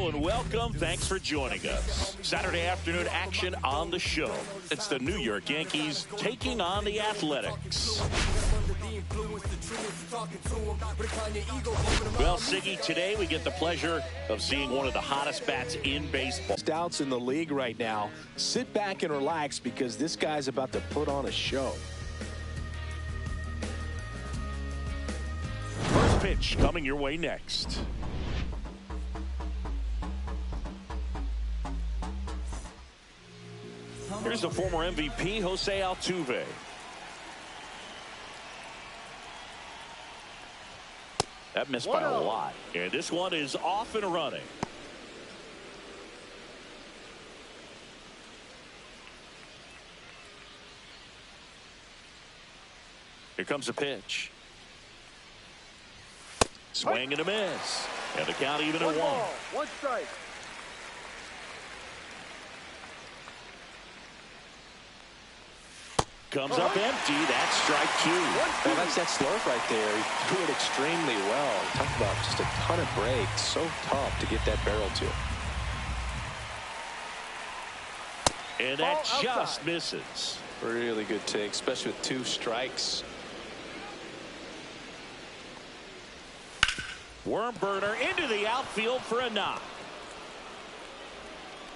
Hello and welcome. Thanks for joining us. Saturday afternoon action on the show. It's the New York Yankees taking on the Athletics. Well, Siggy, today we get the pleasure of seeing one of the hottest bats in baseball. Outs in the league right now. Sit back and relax because this guy's about to put on a show. First pitch coming your way next. Here's the former MVP, Jose Altuve. That missed by a lot. And this one is off and running. Here comes a pitch. Swing and a miss. And the count even at one. One strike. Comes up empty. That's strike two. Well, that's that slurve right there. He threw it extremely well. Talk about just a ton of breaks. So tough to get that barrel to. And that just misses. Really good take, especially with two strikes. Worm burner into the outfield for a knock.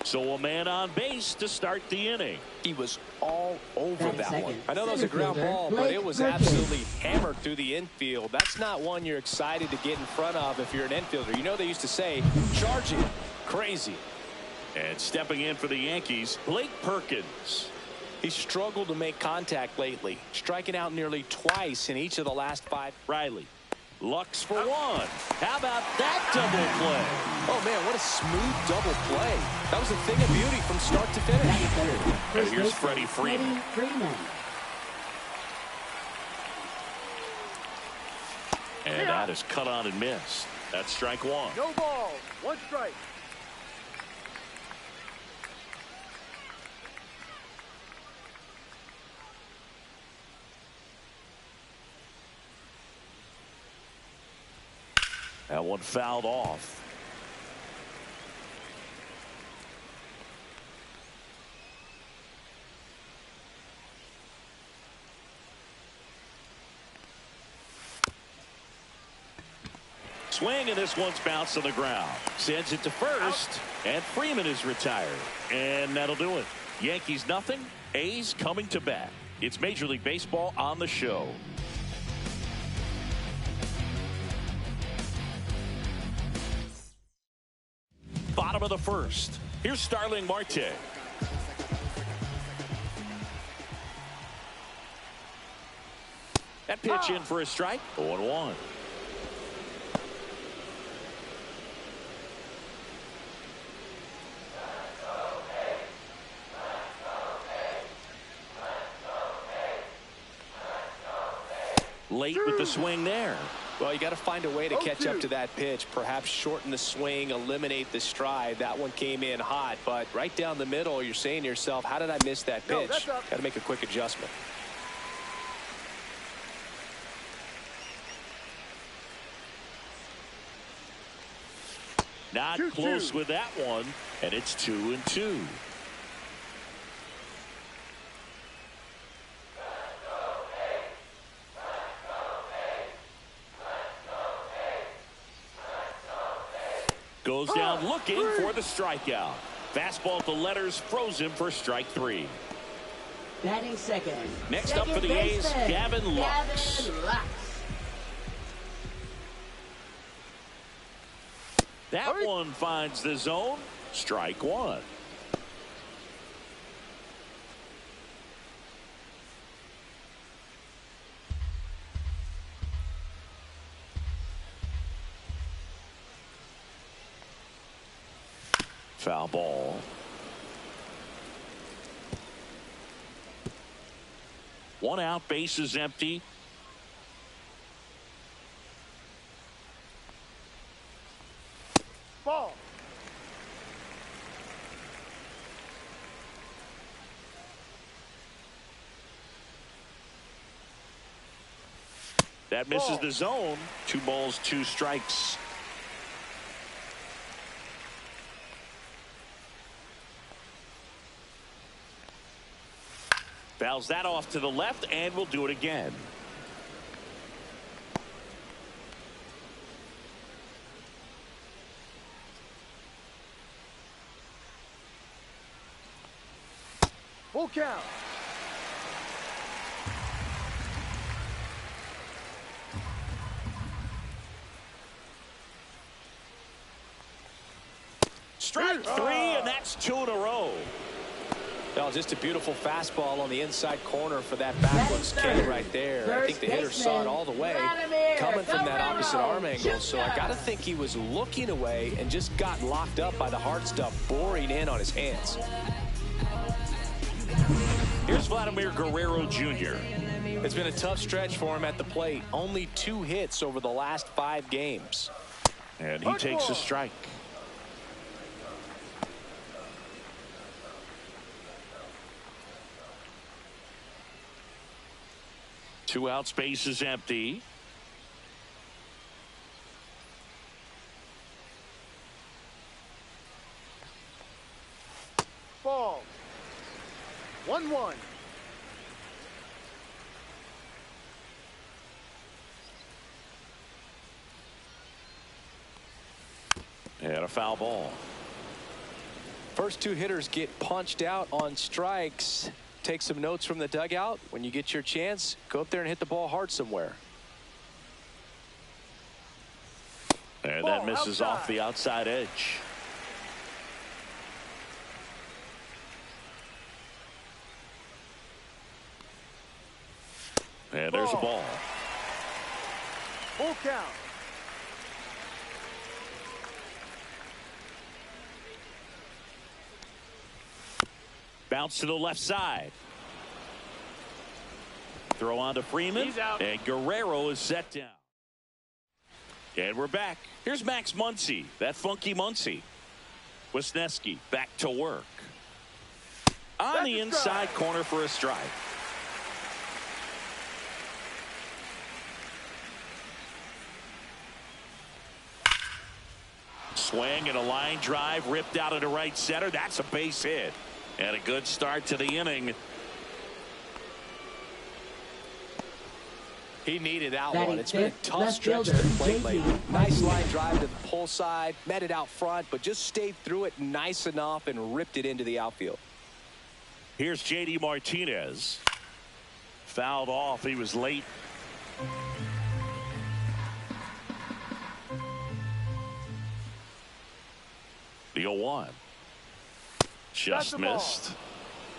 So a man on base to start the inning. He was all over that one. I know that was a ground ball, but it was absolutely hammered through the infield. That's not one you're excited to get in front of if you're an infielder. You know they used to say, charging, crazy. And stepping in for the Yankees, Blake Perkins. He struggled to make contact lately, striking out nearly twice in each of the last 5. Riley. Lux for one. How about that double play? Oh, man, what a smooth double play. That was a thing of beauty from start to finish. And here's Freddie Freeman. And that is cut on and missed. That's strike one. No ball. One strike. That one fouled off. Swing, and this one's bounced on the ground. Sends it to first, and Freeman is retired. And that'll do it. Yankees nothing, A's coming to bat. It's Major League Baseball on the show. Bottom of the first. Here's Starling Marte. That pitch in for a strike. 0-1. Late with the swing there. Well, you got to find a way to catch up to that pitch. Perhaps shorten the swing, eliminate the stride. That one came in hot, but right down the middle, you're saying to yourself, how did I miss that pitch? Got to make a quick adjustment. Not close with that one, and it's 2-2. Goes down looking for the strikeout. Fastball at the letters froze him for strike three. Batting second. Next up for the A's, Gavin Lux. That one finds the zone. Strike one. Foul ball. One out, base is empty. Ball. That misses the zone. 2 balls, 2 strikes. Fouls that off to the left, and we'll do it again. Full count. Strike three, and that's 2 in a row. Well, just a beautiful fastball on the inside corner for that backwards K right there. I think the hitter saw it all the way coming from that opposite arm angle. So I got to think he was looking away and just got locked up by the hard stuff boring in on his hands. Here's Vladimir Guerrero Jr. It's been a tough stretch for him at the plate. Only 2 hits over the last 5 games. And he takes a strike. Two out, space is empty. Ball. 1-1. And a foul ball. First 2 hitters get punched out on strikes. Take some notes from the dugout. When you get your chance, go up there and hit the ball hard somewhere. And that misses off the outside edge. And there's a ball. Full count. Bounce to the left side. Throw on to Freeman. He's out. And Guerrero is set down. And we're back. Here's Max Muncy. That funky Muncy. Wisniewski back to work. On the inside corner for a strike. Swing and a line drive ripped out into right center. That's a base hit. And a good start to the inning. He needed that one. It's been a tough stretch to the plate lately. Nice line drive to the pull side, met it out front, but just stayed through it nice enough and ripped it into the outfield. Here's J.D. Martinez. Fouled off. He was late. The 0-1. Just missed.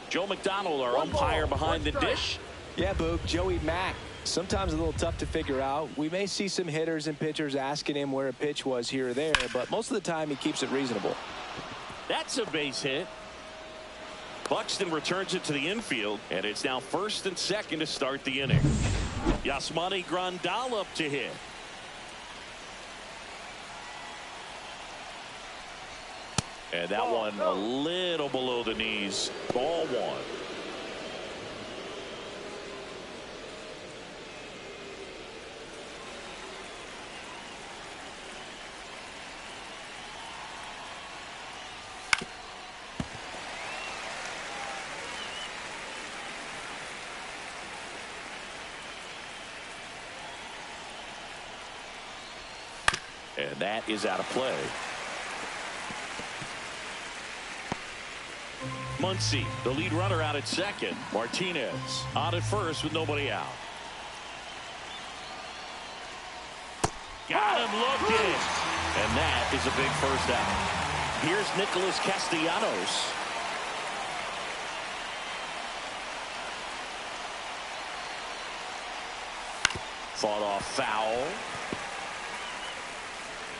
Joe McDonald, our umpire behind the dish. Yeah, Boog, Joey Mack. Sometimes a little tough to figure out. We may see some hitters and pitchers asking him where a pitch was here or there, but most of the time he keeps it reasonable. That's a base hit. Buxton returns it to the infield, and it's now first and second to start the inning. Yasmani Grandal up to hit. And that one a little below the knees. Ball 1. And that is out of play. Muncy, the lead runner, out at second. Martinez on at first with nobody out. Got him looking. And that is a big first out. Here's Nicholas Castellanos. Fought off foul.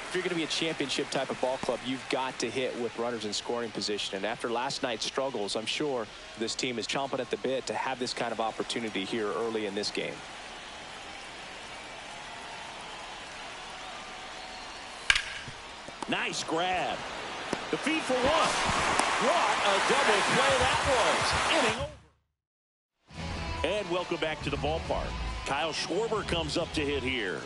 If you're going to be a championship type of ball club, you've got to hit with runners in scoring position. And after last night's struggles, I'm sure this team is chomping at the bit to have this kind of opportunity here early in this game. Nice grab. The feed for 1. What a double play that was. Inning over. And welcome back to the ballpark. Kyle Schwarber comes up to hit here.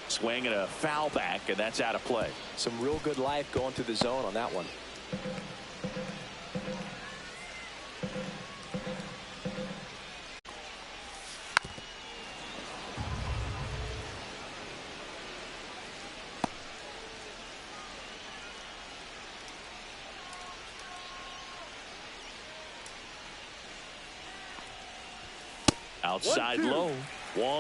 Swing and a foul back, and that's out of play. Some real good life going through the zone on that one. Outside low. One.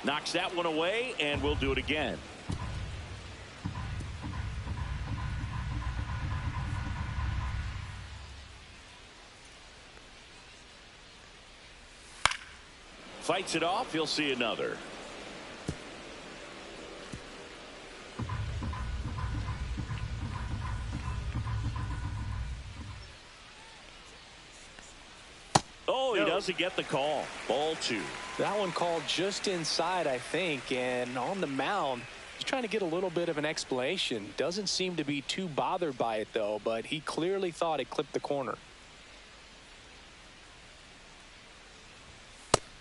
Knocks that one away, and we'll do it again. Fights it off. He'll see another. Oh, he doesn't get the call. Ball 2. That one called just inside, I think, and on the mound, he's trying to get a little bit of an explanation. Doesn't seem to be too bothered by it, though, but he clearly thought it clipped the corner.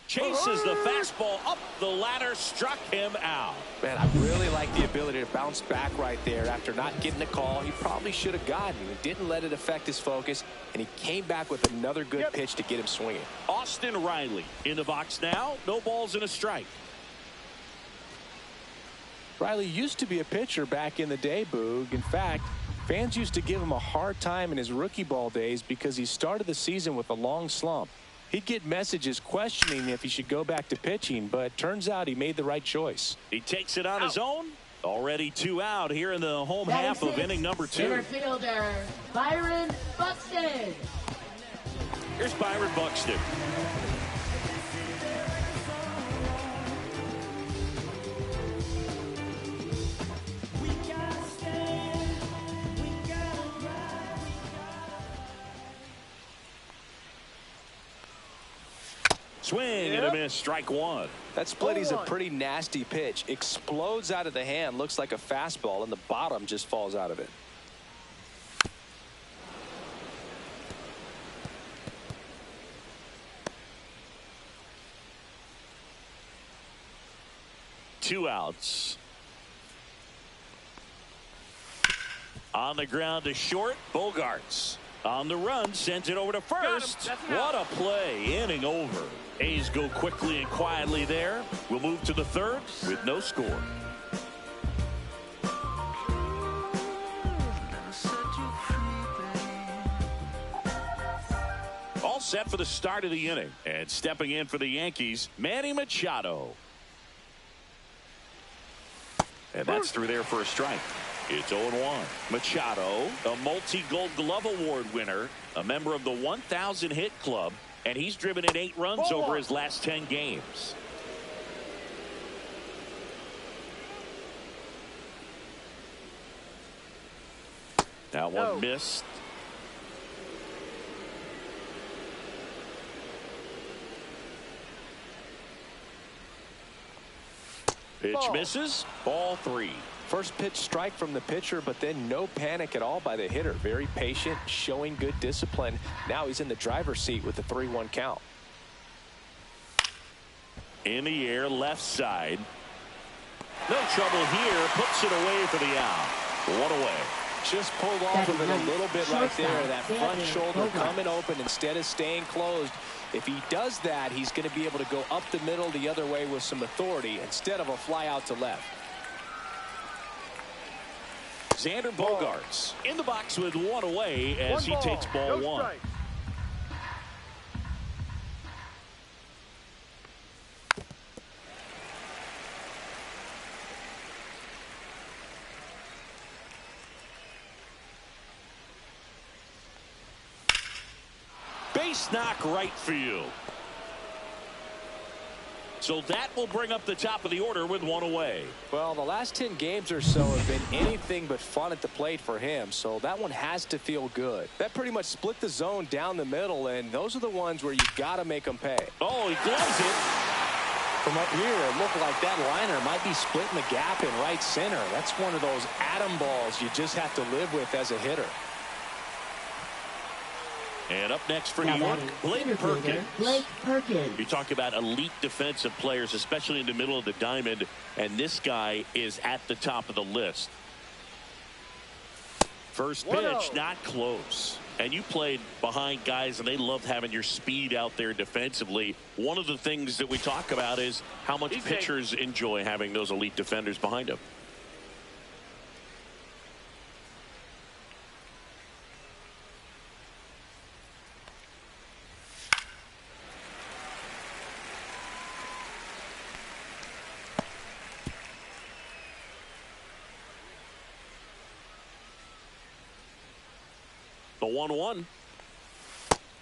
Chases the fastball up the ladder, struck him out. Man, I really like the ability to bounce back right there after not getting the call. He probably should have gotten it. He didn't let it affect his focus, and he came back with another good pitch to get him swinging. Austin Riley in the box now. No balls and a strike. Riley used to be a pitcher back in the day, Boog. In fact, fans used to give him a hard time in his rookie ball days because he started the season with a long slump. He'd get messages questioning if he should go back to pitching, but turns out he made the right choice. He takes it on his own. Already 2 out here in the home half of inning number 2. Center fielder, Byron Buxton. Here's Byron Buxton. Swing and a miss, strike 1. That split is a pretty nasty pitch. Explodes out of the hand, looks like a fastball, and the bottom just falls out of it. Two outs. On the ground to short, Bogarts. On the run, sends it over to first. What a play, inning over. A's go quickly and quietly there. We'll move to the third with no score. All set for the start of the inning. And stepping in for the Yankees, Manny Machado. And that's through there for a strike. It's 0-1. Machado, a multi-Gold Glove Award winner, a member of the 1,000 hit club, and he's driven in 8 runs over his last 10 games. That one missed. Pitch misses. Ball 3. First pitch strike from the pitcher, but then no panic at all by the hitter. Very patient, showing good discipline. Now he's in the driver's seat with the 3-1 count. In the air, left side. No trouble here. Puts it away for the out. 1 away. Just pulled off of it a little bit right there. That front shoulder coming open instead of staying closed. If he does that, he's going to be able to go up the middle the other way with some authority instead of a fly out to left. Xander Bogaerts in the box with 1 away as he takes ball 1. Base knock right field. So that will bring up the top of the order with 1 away. Well, the last 10 games or so have been anything but fun at the plate for him, so that one has to feel good. That pretty much split the zone down the middle, and those are the ones where you got to make them pay. Oh, he gloves it. From up here, it looked like that liner might be splitting the gap in right center. That's one of those atom balls you just have to live with as a hitter. And up next for New York, Blake Perkins. Blake Perkins. You talk about elite defensive players, especially in the middle of the diamond, and this guy is at the top of the list. First 1-0. pitch, not close. And you played behind guys, and they loved having your speed out there defensively. One of the things that we talk about is how much pitchers enjoy having those elite defenders behind them. The 1-1.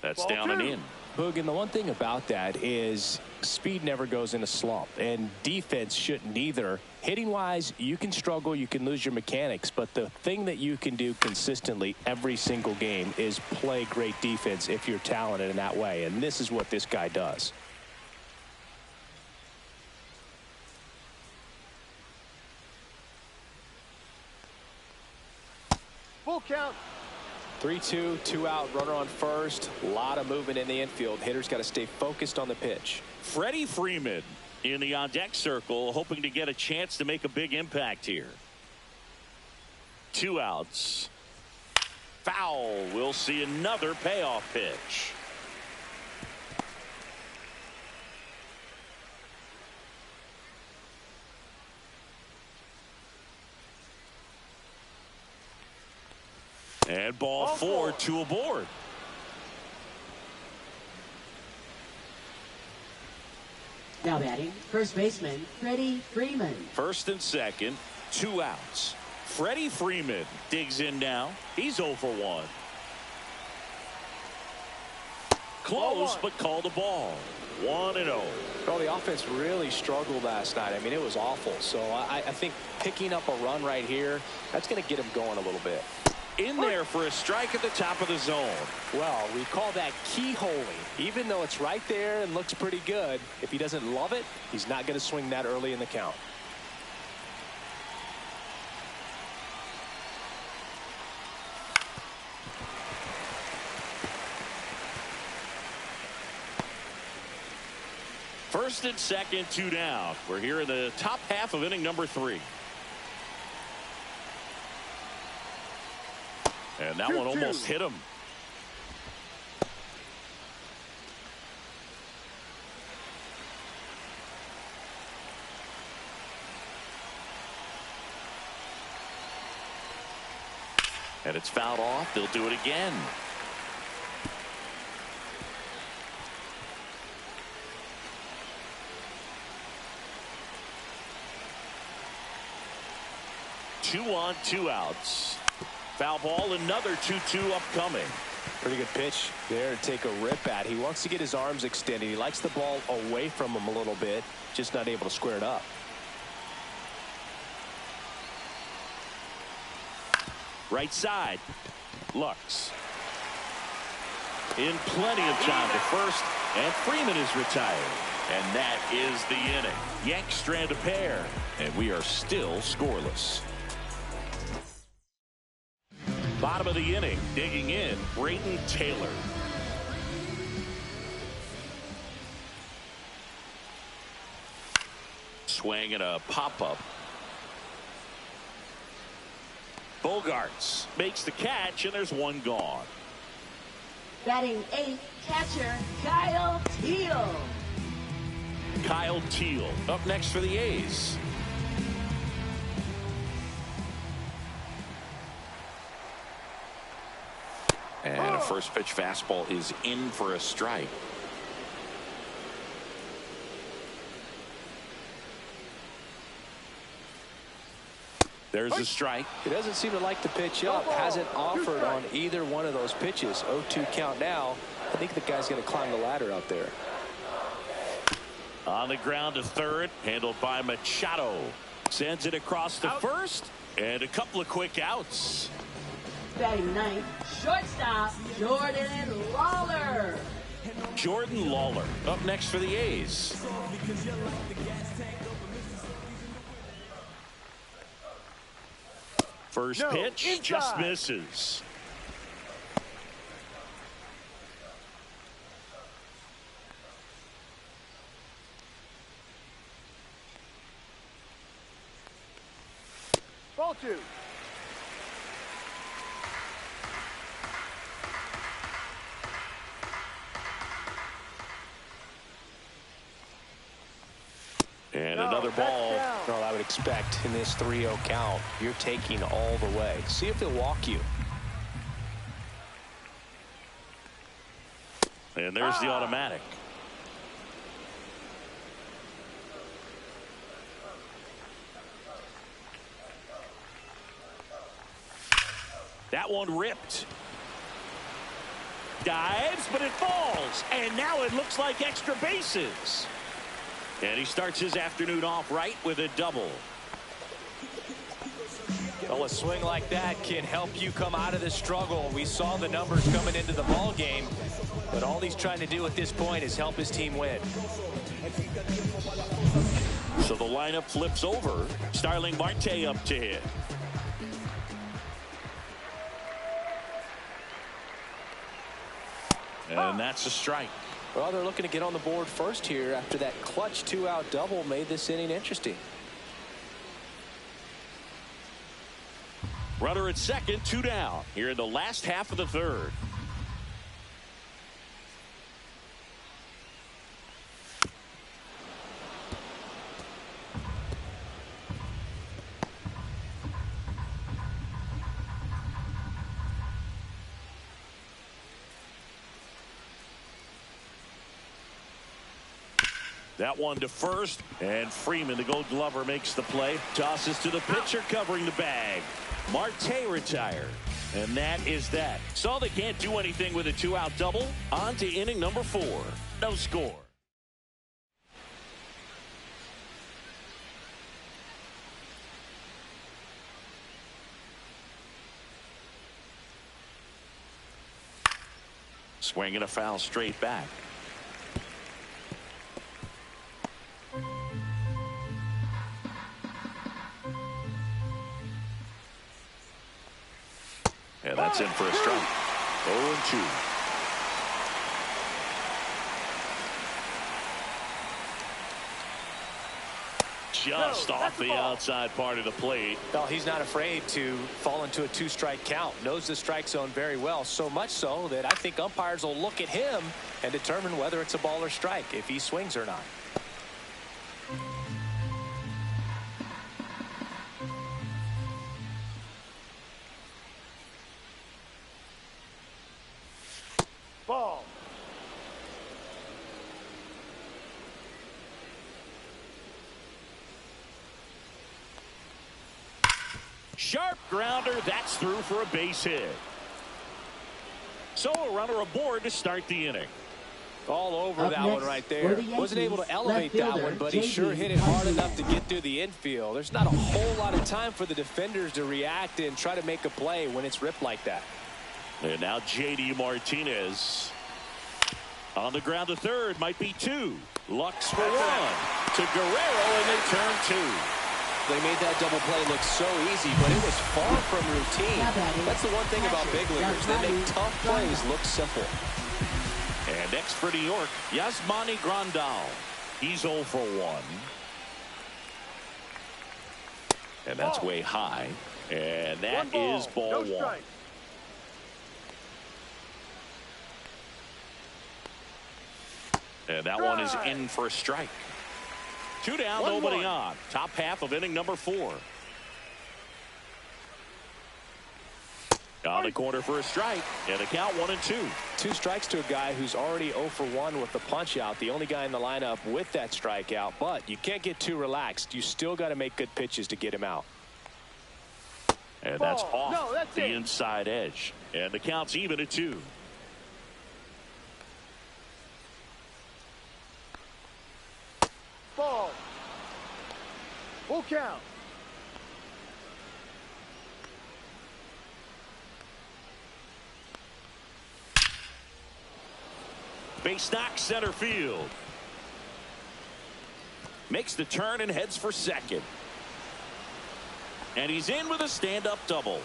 That's down and in. Boog, and the one thing about that is speed never goes in a slump, and defense shouldn't either. Hitting wise, you can struggle, you can lose your mechanics, but the thing that you can do consistently every single game is play great defense if you're talented in that way, and this is what this guy does. Full count. 3-2, 2 out, runner on first. A lot of movement in the infield. Hitters got to stay focused on the pitch. Freddie Freeman in the on-deck circle, hoping to get a chance to make a big impact here. 2 outs. Foul. We'll see another payoff pitch. And ball 4, 2 aboard. Now batting, first baseman, Freddie Freeman. First and second, 2 outs. Freddie Freeman digs in now. He's 0 for 1. Close, but called a ball. 1-0. Well, the offense really struggled last night. I mean, it was awful. So I think picking up a run right here, that's going to get him going a little bit. In there for a strike at the top of the zone. Well, we call that keyholing. Even though it's right there and looks pretty good, if he doesn't love it, he's not going to swing that early in the count. First and second, 2 down. We're here in the top half of inning number 3. And that one almost hit him. And it's fouled off. They'll do it again. Two on, 2 outs. Foul ball, another 2-2 upcoming. Pretty good pitch there to take a rip at. He wants to get his arms extended. He likes the ball away from him a little bit, just not able to square it up. Right side. Lux. In plenty of time to first, and Freeman is retired. And that is the inning. Yanks strand a pair, and we are still scoreless. Bottom of the inning, digging in, Brayden Taylor. Swing and a pop-up. Bogarts makes the catch, and there's one gone. Batting 8th, catcher Kyle Teal. Kyle Teal up next for the A's. And a first pitch fastball is in for a strike. There's a strike. He doesn't seem to like the pitch up. Hasn't offered on either one of those pitches. 0-2 count now. I think the guy's going to climb the ladder out there. On the ground to third, handled by Machado. Sends it across to first, and a couple of quick outs. Batting 9th, shortstop Jordan Lawler. Jordan Lawler up next for the A's. First pitch inside. Just misses. Ball 2. another ball. Well, I would expect in this 3-0 count, you're taking all the way. See if he'll walk you. And there's the automatic. That one ripped. Dives, but it falls. And now it looks like extra bases. And he starts his afternoon off right with a double. Well, a swing like that can help you come out of the struggle. We saw the numbers coming into the ball game, but all he's trying to do at this point is help his team win. So the lineup flips over. Starling Marte up to hit. And that's a strike. Well, they're looking to get on the board first here after that clutch 2-out double made this inning interesting. Runner at second, 2 down here in the last half of the third. That one to first, and Freeman, the Gold Glover, makes the play. Tosses to the pitcher covering the bag. Marte retired. And that is that. So they can't do anything with a 2-out double. On to inning number 4. No score. Swing and a foul straight back. And that's in for a strike. 0-2. Just off the outside part of the plate. Well, he's not afraid to fall into a 2-strike count. Knows the strike zone very well. So much so that I think umpires will look at him and determine whether it's a ball or strike, if he swings or not. Ball. Sharp grounder. That's through for a base hit. So a runner aboard to start the inning. All over that one right there. Wasn't able to elevate that one, but he sure hit it hard enough to get through the infield. There's not a whole lot of time for the defenders to react and try to make a play when it's ripped like that. And now J.D. Martinez on the ground to third. Might be 2. Lux for 1 to Guerrero, and they turn 2. They made that double play look so easy, but it was far from routine. That's the one thing about big leaguers. They make tough plays look simple. And next for New York, Yasmani Grandal. He's 0 for 1. And that's way high. And that is ball 1. And that one is in for a strike. 2 down, nobody on. Top half of inning number 4. On the corner for a strike, and the count 1-2. 2 strikes to a guy who's already 0 for 1 with the punch out. The only guy in the lineup with that strikeout, but you can't get too relaxed. You still got to make good pitches to get him out. And that's off the inside edge. And the count's even at 2. Ball. Full count. Base knock center field. Makes the turn and heads for second. And he's in with a stand-up double.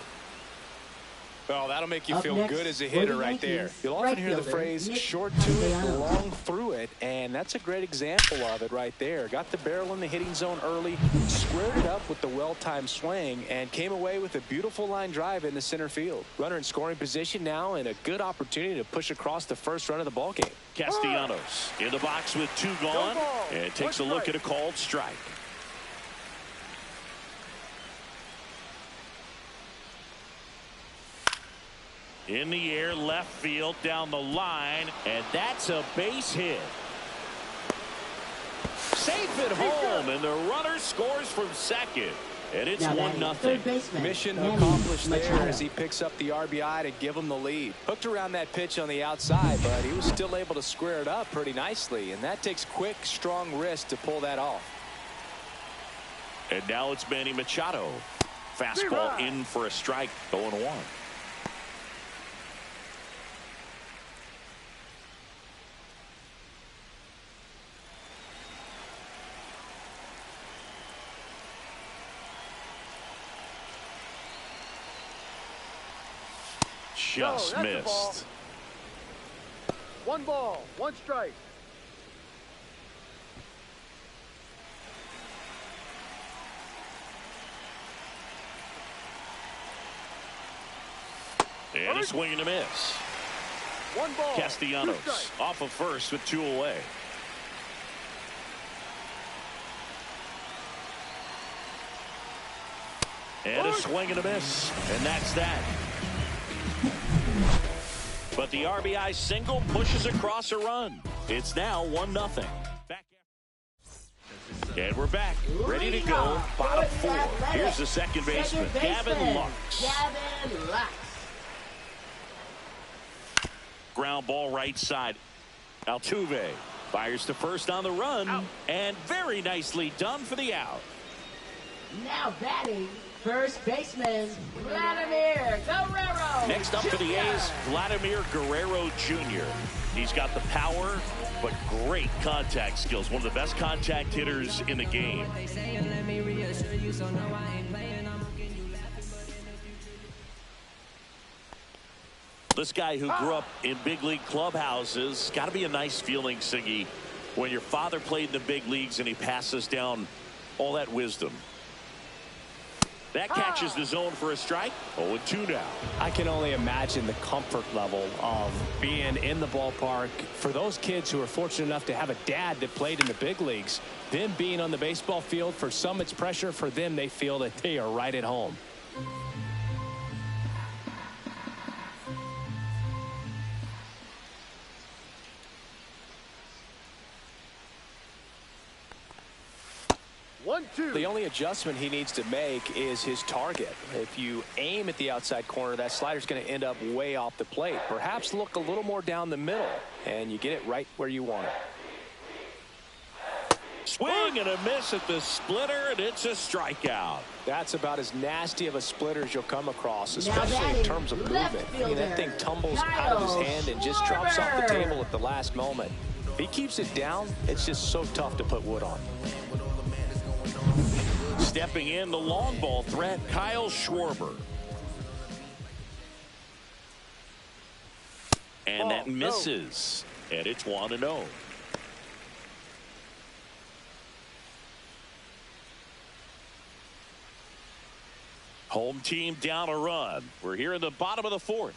Well, that'll make you feel good as a hitter right there. You'll often hear the phrase short to it, long through it, and that's a great example of it right there. Got the barrel in the hitting zone early, squared it up with the well-timed swing, and came away with a beautiful line drive in the center field. Runner in scoring position now, and a good opportunity to push across the first run of the ball game. Castellanos in the box with 2 gone, and takes a look at a called strike. In the air, left field, down the line, and that's a base hit. Safe at home, and the runner scores from second. And it's 1-0. Mission accomplished there as he picks up the RBI to give him the lead. Hooked around that pitch on the outside, but he was still able to square it up pretty nicely, and that takes quick, strong wrist to pull that off. And now it's Manny Machado. Fastball in for a strike, 0-1. Just missed. 1 ball, 1 strike. And a swing and a miss. 1 ball. Castellanos off of first with 2 away. And a swing and a miss. And that's that. But the RBI single pushes across a run. It's now 1-0. And we're back, ready to go. Bottom 4. Here's the second baseman, Gavin Lux. Ground ball right side. Altuve fires to first on the run. And very nicely done for the out. Now batting, first baseman, Vladimir Guerrero. Next up for the A's, Vladimir Guerrero Jr. He's got the power, but great contact skills. One of the best contact hitters in the game. This guy who grew up in big league clubhouses, got to be a nice feeling, Siggy, when your father played in the big leagues and he passes down all that wisdom. That catches the zone for a strike. 0-2 now. I can only imagine the comfort level of being in the ballpark for those kids who are fortunate enough to have a dad that played in the big leagues. Them being on the baseball field, for some it's pressure. For them, they feel that they are right at home. The only adjustment he needs to make is his target. If you aim at the outside corner, that slider's going to end up way off the plate. Perhaps look a little more down the middle, and you get it right where you want it. Swing and a miss at the splitter, and it's a strikeout. That's about as nasty of a splitter as you'll come across, especially in terms of movement. I mean, that thing tumbles out of his hand and just drops off the table at the last moment. If he keeps it down, it's just so tough to put wood on. Stepping in the long ball threat, Kyle Schwarber. And that misses. And it's 1-0. Home team down a run. We're here in the bottom of the 4th.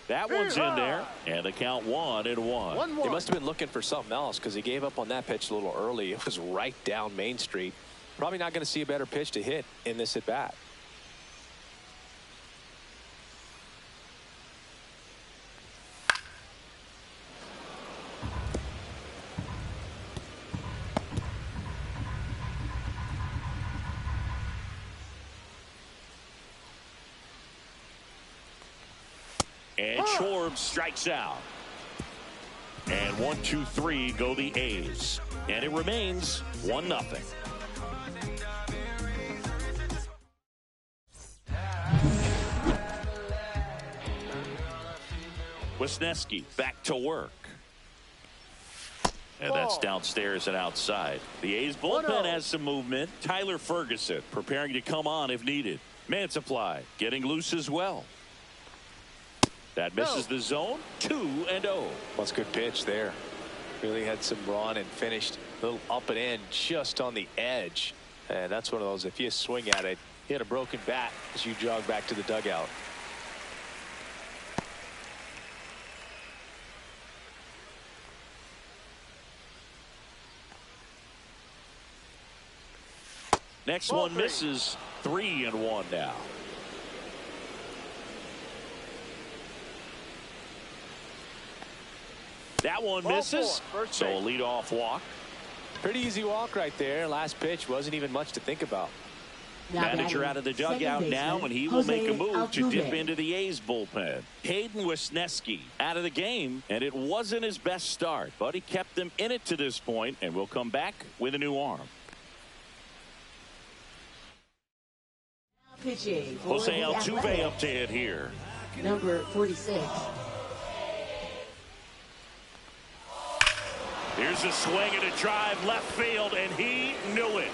That one's in there, and the count 1-1. He must have been looking for something else because he gave up on that pitch a little early. It was right down Main Street. Probably not going to see a better pitch to hit in this at bat. And Schwarber strikes out. And 1, 2, 3 go the A's. And it remains 1-0. Wisniewski back to work. And that's downstairs and outside. The A's bullpen has some movement. Tyler Ferguson preparing to come on if needed. Mansupply getting loose as well. That misses the zone. 2-0. Well, it's a good pitch there. Really had some run and finished a little up and in just on the edge. And that's one of those, if you swing at it, hit a broken bat as you jog back to the dugout. Next Ball one three. misses. 3-1 now. That one Ball misses. four, first So a base. leadoff walk. Pretty easy walk right there. Last pitch wasn't even much to think about. Now Manager batting, out of the second dugout now, baseman, and he will make a Jose move to dip Altuve. into the A's bullpen. Hayden Wisniewski out of the game, and it wasn't his best start, but he kept them in it to this point, and will come back with a new arm. Pitching for Jose the Altuve Athletics, up to hit here. number 46. Here's a swing and a drive left field, and he knew it.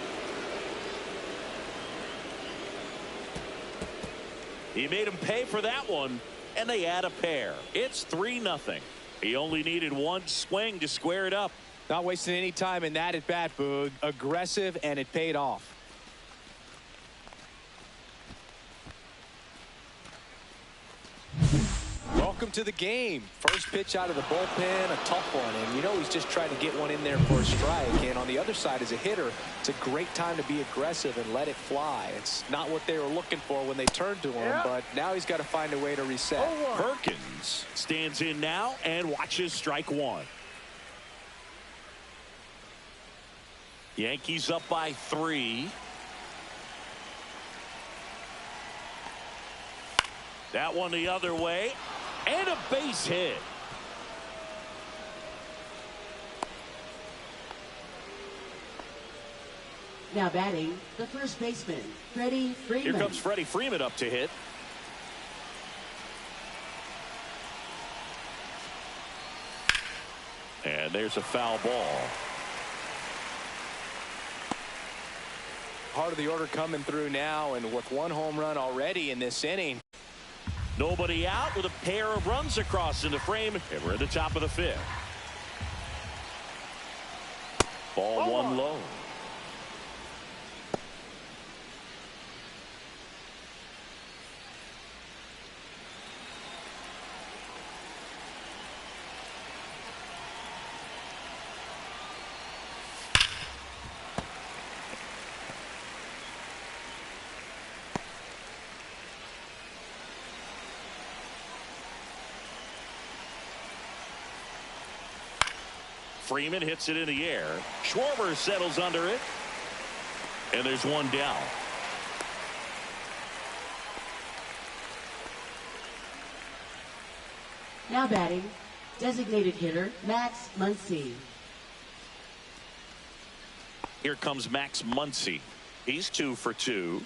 He made him pay for that one, and they add a pair. It's 3-0. He only needed one swing to square it up. Not wasting any time in that at bat, Boog. Aggressive, and it paid off. Welcome to the game. First pitch out of the bullpen, a tough one. And you know he's just trying to get one in there for a strike. And on the other side, as a hitter, it's a great time to be aggressive and let it fly. It's not what they were looking for when they turned to him, but now he's got to find a way to reset. Perkins stands in now and watches strike one. Yankees up by 3. That one the other way. And a base hit. Now batting, the first baseman, Freddie Freeman. Here comes Freddie Freeman up to hit. And there's a foul ball. Part of the order coming through now, and with one home run already in this inning. Nobody out with a pair of runs across in the frame, and we're at the top of the 5th. Ball one low. Freeman hits it in the air. Schwarber settles under it. And there's one down. Now batting, designated hitter, Max Muncy. Here comes Max Muncy. He's 2 for 2.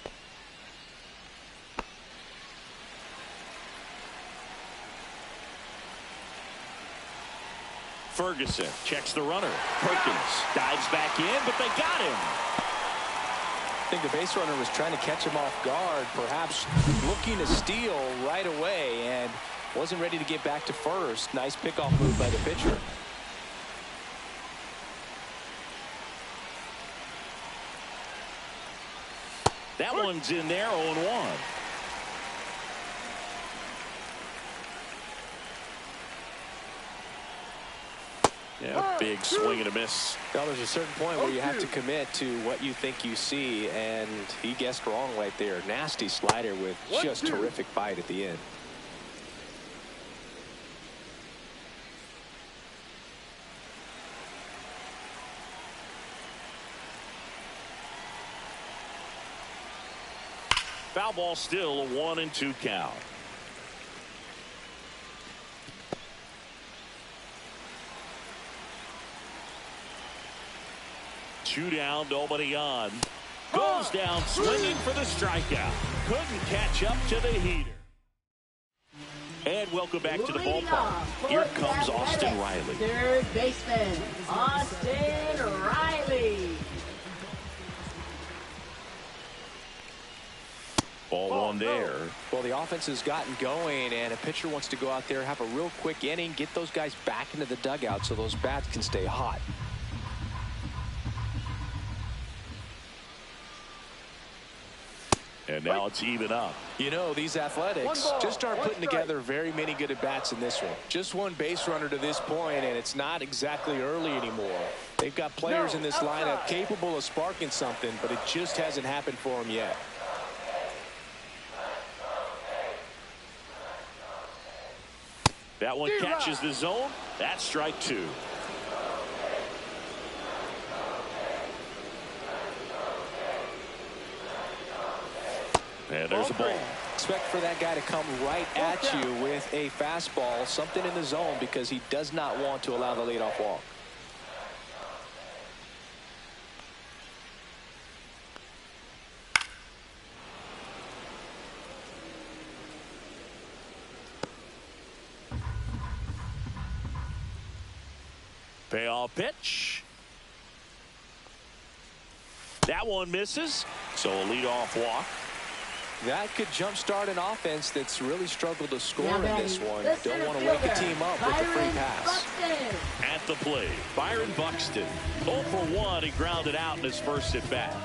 Ferguson checks the runner. Perkins dives back in, but they got him. I think the base runner was trying to catch him off guard, perhaps looking to steal right away, and wasn't ready to get back to first. Nice pickoff move by the pitcher. That one's in there, 0-1. Yeah, big swing and a miss. Well, there's a certain point where you have to commit to what you think you see, and he guessed wrong right there. Nasty slider with just terrific bite at the end. Foul ball, still a 1-2 count. Two down, nobody on. Goes down swinging for the strikeout. Couldn't catch up to the heater. And welcome back to the ballpark. Here comes Austin Riley. Third baseman, Austin Riley. Ball one there. Well, the offense has gotten going, and a pitcher wants to go out there, have a real quick inning, get those guys back into the dugout so those bats can stay hot. And And now it's even up. You know, these Athletics just aren't putting together very many good at-bats in this one. Just one base runner to this point, and it's not exactly early anymore. They've got players in this lineup capable of sparking something, but it just hasn't happened for them yet. That one catches the zone. That's strike 2. And there's a ball. Expect for that guy to come right at you with a fastball, something in the zone, because he does not want to allow the leadoff walk. Payoff pitch. That one misses. So a leadoff walk. That could jumpstart an offense that's really struggled to score in this one. Don't want to wake the team up with a free pass. At the plate, Byron Buxton. 0 for 1. He grounded out in his first at bat.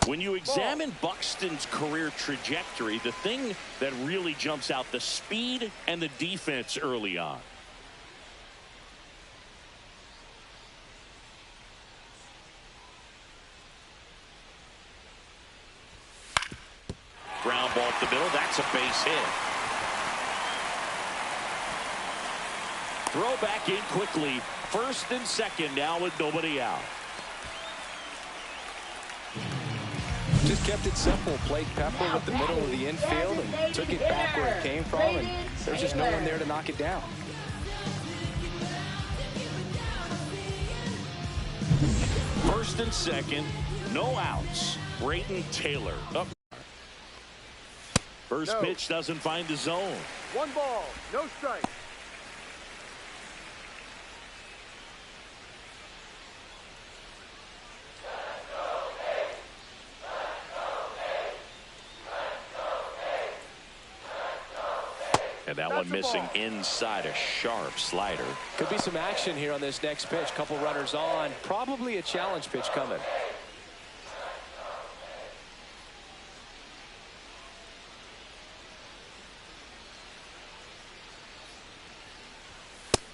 When you examine Buxton's career trajectory, the thing that really jumps out, the speed and the defense early on. Ground ball up the middle. That's a base hit. Throw back in quickly. First and second now with nobody out. Just kept it simple. Played Pepper with the middle of the infield and took it back where it came from, and there's just no one there to knock it down. First and second, no outs. Brayton Taylor up. First pitch doesn't find the zone. 1 ball, no strike. And that one missing inside, a sharp slider. Could be some action here on this next pitch. Couple runners on. Probably a challenge pitch coming.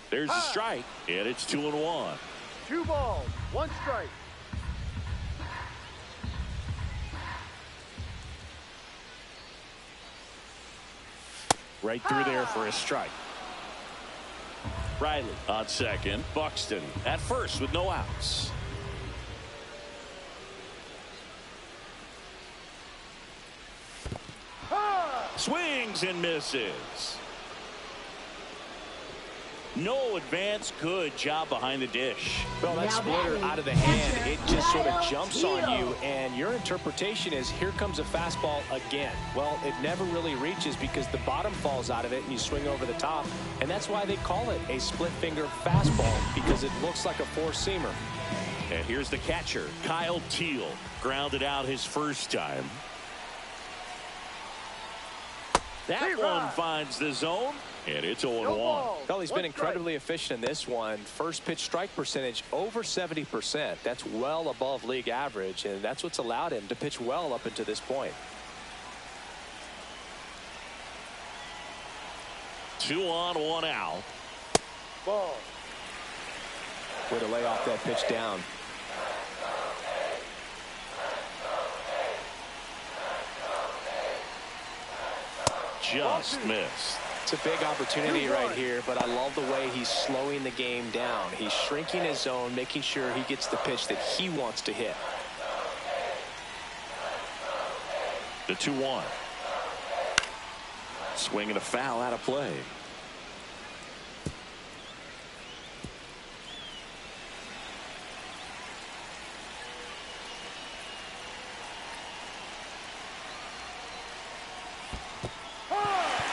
There's a strike, and it's 2-1. 2 balls, 1 strike. Right through there for a strike. Riley on second. Buxton at first with no outs. Swings and misses. No advance. Good job behind the dish. Well, that splitter out of the hand, it just sort of jumps on you, and your interpretation is here comes a fastball again. Well, it never really reaches because the bottom falls out of it and you swing over the top, and that's why they call it a split finger fastball, because it looks like a four-seamer. And here's the catcher, Kyle Teal, grounded out his first time. That one finds the zone, and it's 0-1. Well, he's been incredibly efficient in this one. First pitch strike percentage over 70%. That's well above league average, and that's what's allowed him to pitch well up until this point. 2 on, 1 out. Ball. Way to lay off that pitch down. Just missed. It's a big opportunity right here, but I love the way he's slowing the game down. He's shrinking his zone, making sure he gets the pitch that he wants to hit. The 2-1. Swing and a foul out of play.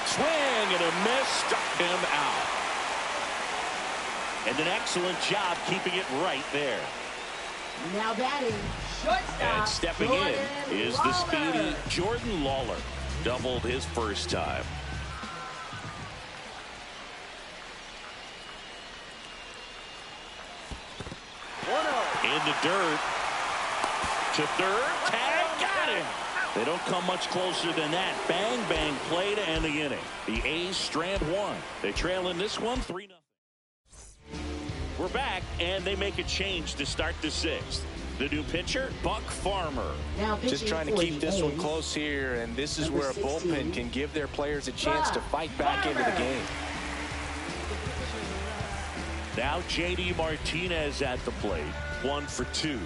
Swing and a miss, struck him out. And an excellent job keeping it right there. Now batting, shortstop. And stepping in is the speedy Jordan Lawler. Doubled his first time. in the dirt. To third. Tag. Got him. They don't come much closer than that. Bang, bang play to end the inning. The A's strand one. They trail in this one 3-0. We're back, and they make a change to start the sixth. The new pitcher, Buck Farmer. Just trying to keep this one close here, and this is where a bullpen can give their players a chance to fight back into the game. Now J.D. Martinez at the plate. 1 for 2.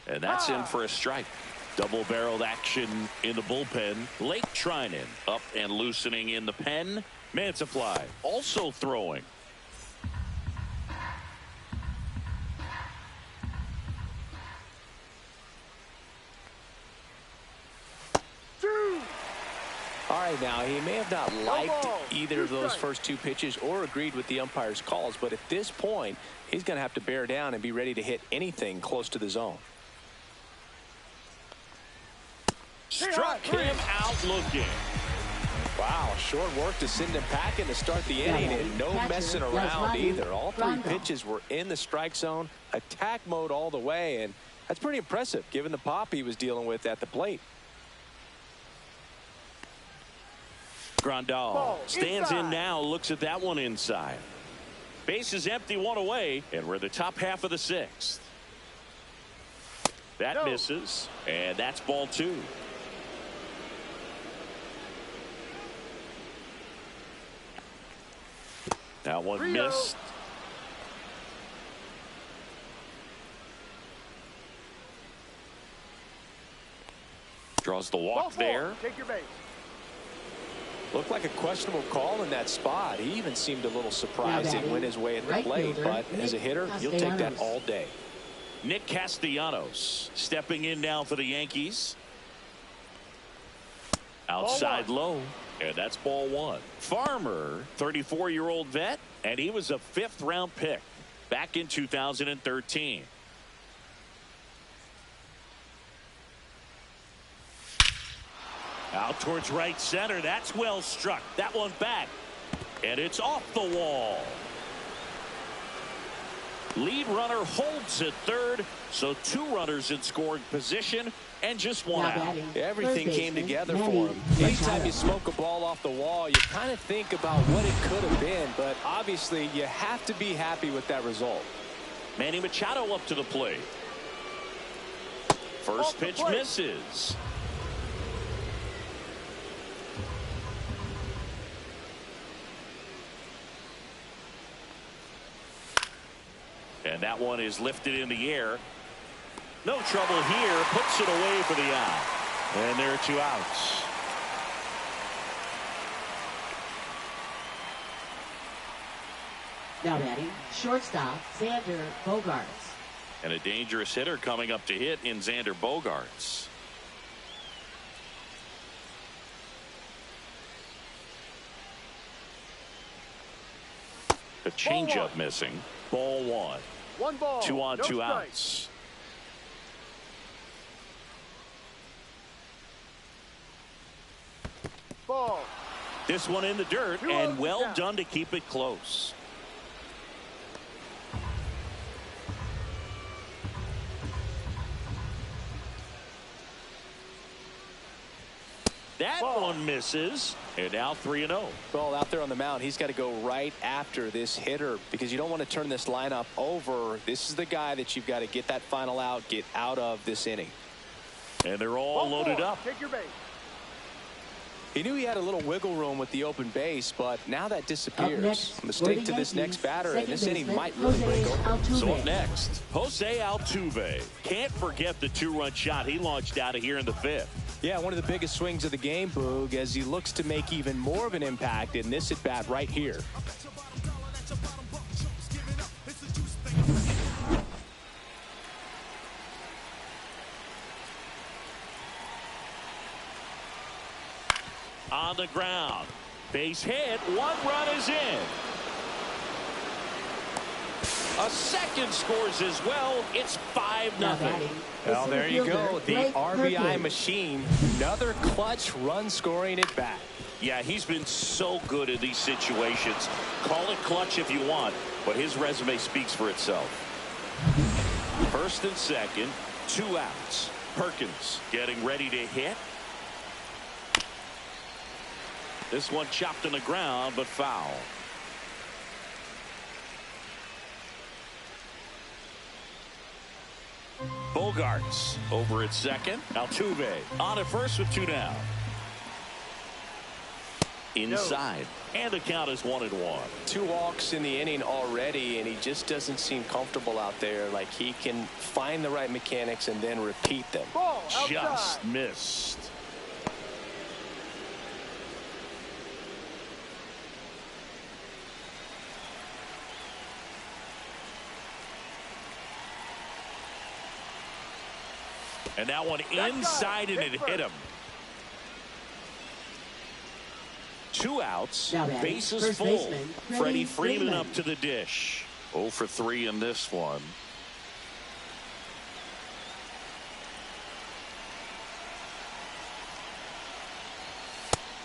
And that's in for a strike. Double-barreled action in the bullpen. Lake Trinan up and loosening in the pen. Mantiply also throwing. All right, now he may have not liked either of those first two pitches or agreed with the umpire's calls, but at this point he's going to have to bear down and be ready to hit anything close to the zone. Struck him out looking. Wow, short work to send him packing to start the inning, and no messing around either. All three pitches were in the strike zone, attack mode all the way, and that's pretty impressive given the pop he was dealing with at the plate. Grandal stands in now, looks at that one inside. Base is empty, 1 away, and we're the top half of the sixth. That misses, and that's ball 2. That one missed. Draws the walk there. Take your base. Looked like a questionable call in that spot. He even seemed a little surprised he went his way at the plate, but as a hitter, you'll take that all day. Nick Castellanos stepping in now for the Yankees. Outside low, and that's ball 1. Farmer, 34-year-old vet, and he was a 5th-round pick back in 2013. Out towards right center. That's well struck. That one back, and it's off the wall. Lead runner holds at third, so 2 runners in scoring position and just 1 out. Everything came together for him. Anytime you smoke a ball off the wall, you kind of think about what it could have been, but obviously you have to be happy with that result. Manny Machado up to the plate. First pitch misses. And that one is lifted in the air. No trouble here. Puts it away for the out. And there are 2 outs. Now batting, shortstop, Xander Bogaerts. And a dangerous hitter coming up to hit in Xander Bogaerts. A changeup missing. Ball 1. 1 ball. 2 on, no 2 strike. outs. Ball. This one in the dirt, 2 and on, well yeah. done to keep it close. That one misses, and now 3-0. Well, out there on the mound, he's got to go right after this hitter because you don't want to turn this lineup over. This is the guy that you've got to get that final out, get out of this inning. And they're all loaded up. Take your base. He knew he had a little wiggle room with the open base, but now that disappears. Mistake to this next batter, and this inning might really break open. So up next, Jose Altuve. Can't forget the 2-run shot he launched out of here in the 5th. Yeah, one of the biggest swings of the game, Boog, as he looks to make even more of an impact in this at-bat right here. On the ground. Base hit. 1 run is in. A second scores as well. It's 5-0. Well, there you go. The RBI machine. Another clutch run scoring at bat. Yeah, he's been so good in these situations. Call it clutch if you want, but his resume speaks for itself. First and second, 2 outs. Perkins getting ready to hit. This one chopped on the ground, but foul. Bogarts over at second. Altuve on at first with 2 down. Inside. And the count is 1-1. 2 walks in the inning already, and he just doesn't seem comfortable out there. Like he can find the right mechanics and then repeat them. Ball outside. Just missed. And that one inside, and it hit him. 2 outs, bases full. Freddie Freeman up to the dish. 0 for 3 in this one.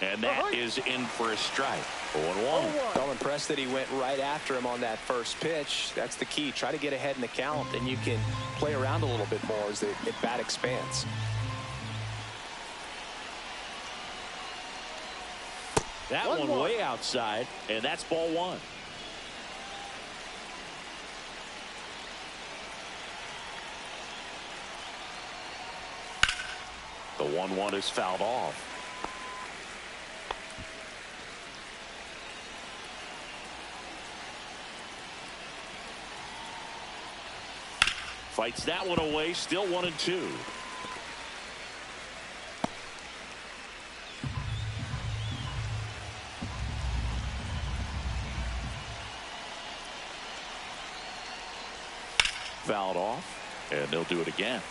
And that is in for a strike. 0-1. I'm impressed that he went right after him on that first pitch. That's the key. Try to get ahead in the count, and you can play around a little bit more as the at-bat expands. That one way outside, and that's ball 1. The 1-1 is fouled off. Fights that one away, still 1-2. Fouled off, and they'll do it again.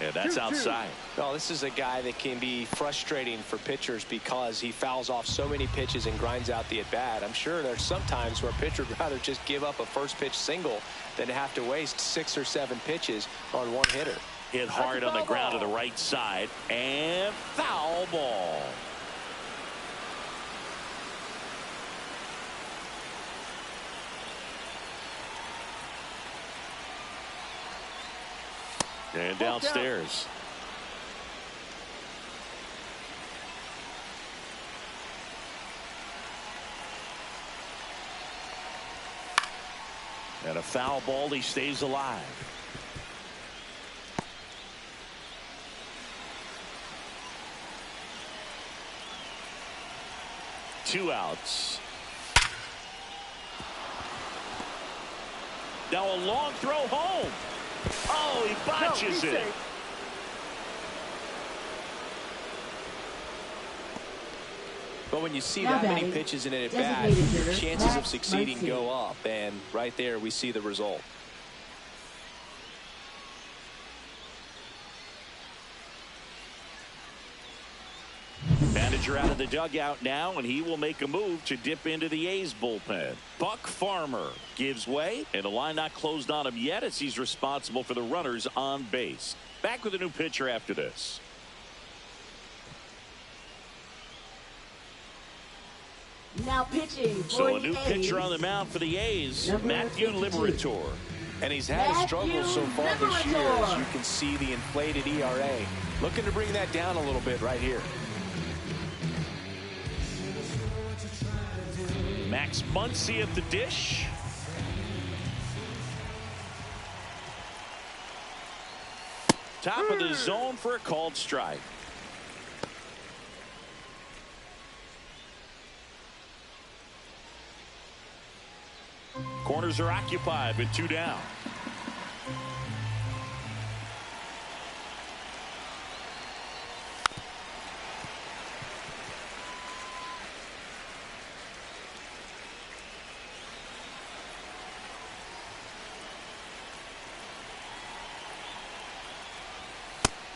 And that's outside. Well, this is a guy that can be frustrating for pitchers because he fouls off so many pitches and grinds out the at-bat. I'm sure there's some times where a pitcher would rather just give up a first pitch single than to have to waste 6 or 7 pitches on one hitter. Hit hard on the ground to the right side, and foul ball. And downstairs. And a foul ball, he stays alive. Two outs. Now a long throw home. Oh, he botches it. But when you see that many pitches in an at-bat, chances of succeeding go up, and right there we see the result. Manager out of the dugout now, and he will make a move to dip into the A's bullpen. Buck Farmer gives way, and the line not closed on him yet as he's responsible for the runners on base. Back with a new pitcher after this. Now pitching. So a new pitcher on the mound for the A's, Matthew Liberatore. And he's had a struggle so far this year, as you can see the inflated ERA. Looking to bring that down a little bit right here. Max Muncy at the dish. Top of the zone for a called strike. Corners are occupied with 2 down.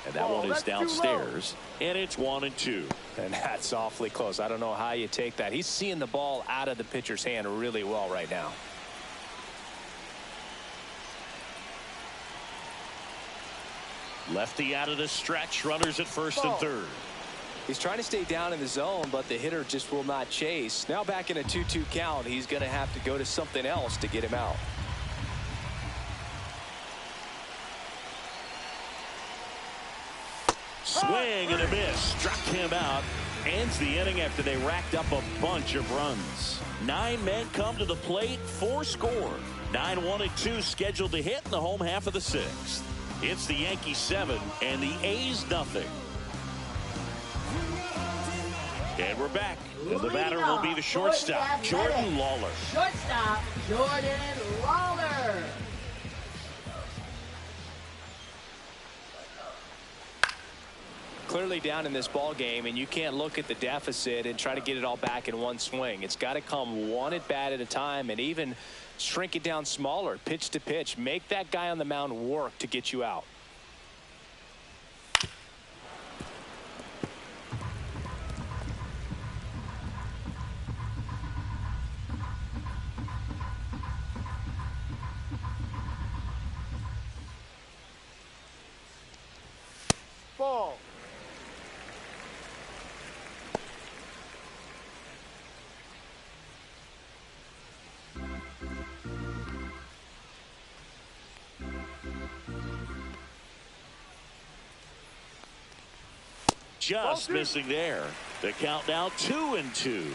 And That one is downstairs, and it's 1-2. And that's awfully close. I don't know how you take that. He's seeing the ball out of the pitcher's hand really well right now. Lefty out of the stretch. Runners at first and third. He's trying to stay down in the zone, but the hitter just will not chase. Now back in a 2-2 count. He's going to have to go to something else to get him out. Swing and a miss. Struck him out. Ends the inning after they racked up a bunch of runs. 9 men come to the plate, 4 score. 9-1-2 scheduled to hit in the home half of the 6th. It's the Yankees 7 and the A's nothing. And we're back. And the batter will be the shortstop, Jordan Lawler. Shortstop, Jordan Lawler. Clearly down in this ball game, and you can't look at the deficit and try to get it all back in one swing. It's got to come one at bat at a time, and even shrink it down smaller, pitch to pitch. Make that guy on the mound work to get you out. Ball. Just missing there. The count now 2-2.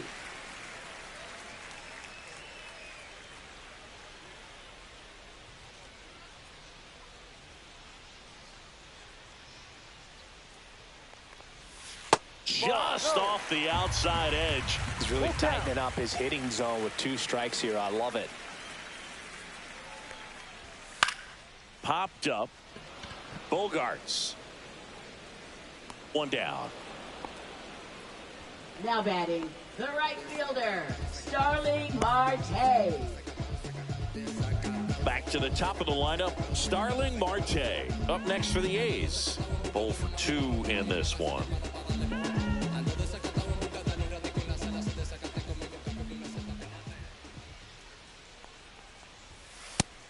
Just off the outside edge. He's really tightening up his hitting zone with 2 strikes here. I love it. Popped up. Bogarts. 1 down. Now batting, the right fielder, Starling Marte. Back to the top of the lineup, Starling Marte. Up next for the A's. 0 for 2 in this one.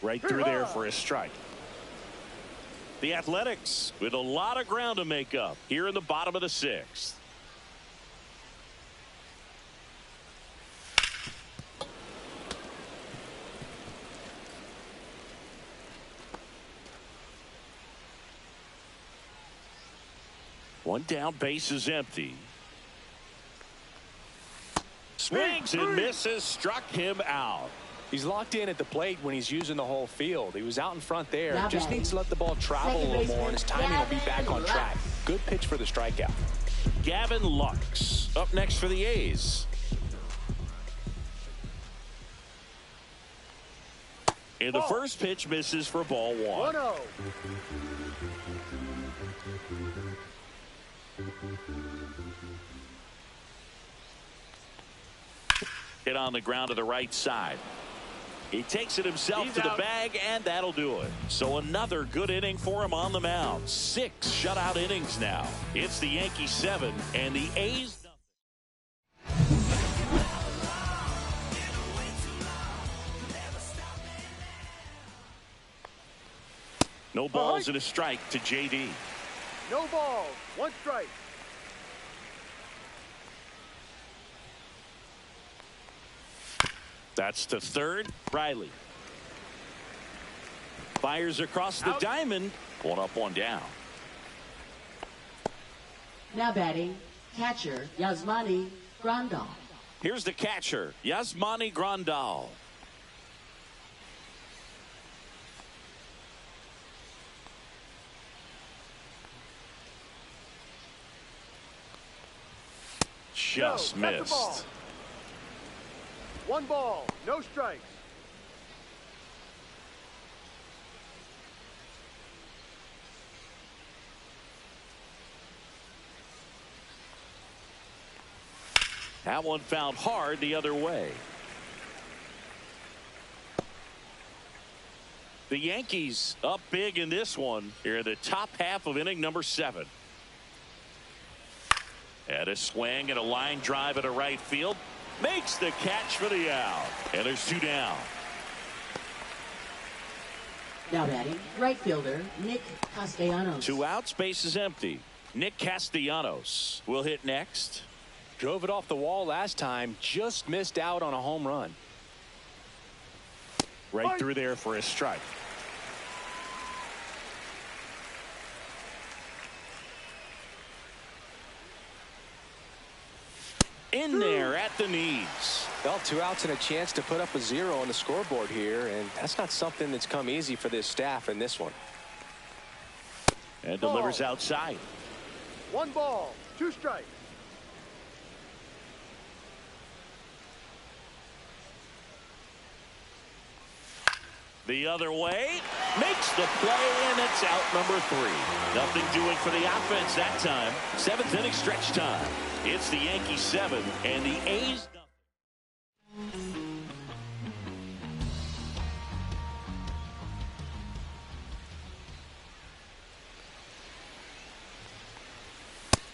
Right through there for a strike. The Athletics with a lot of ground to make up here in the bottom of the 6th. One down, base is empty. Swings and misses, struck him out. He's locked in at the plate when he's using the whole field. He was out in front there. Now Just needs to let the ball travel a little more, and his timing will be back on track. Good pitch for the strikeout. Gavin Lux up next for the A's. And the first pitch misses for ball 1. 1-0. Hit on the ground to the right side. He takes it himself to the bag, and that'll do it. So another good inning for him on the mound. 6 shutout innings now. It's the Yankees 7 and the A's nothing. No balls and a strike to JD. No balls. 1 strike. That's to third. Riley fires across the diamond. 1 up, 1 down. Now batting, catcher, Yasmani Grandal. Here's the catcher, Yasmani Grandal. Just missed. 1 ball, no strikes. That one found hard the other way. The Yankees up big in this one here in the top half of inning number 7. And a swing and a line drive at a right field. Makes the catch for the out. And there's 2 down. Now batting, right fielder, Nick Castellanos. 2 outs, base is empty. Nick Castellanos will hit next. Drove it off the wall last time, just missed out on a home run. Right through there for a strike. In there at the knees. Well, 2 outs and a chance to put up a 0 on the scoreboard here, and that's not something that's come easy for this staff in this one. And delivers outside. 1 ball, 2 strikes. The other way, makes the play, and it's out number 3. Nothing doing for the offense that time. 7th inning stretch time. It's the Yankees 7 and the A's nothing.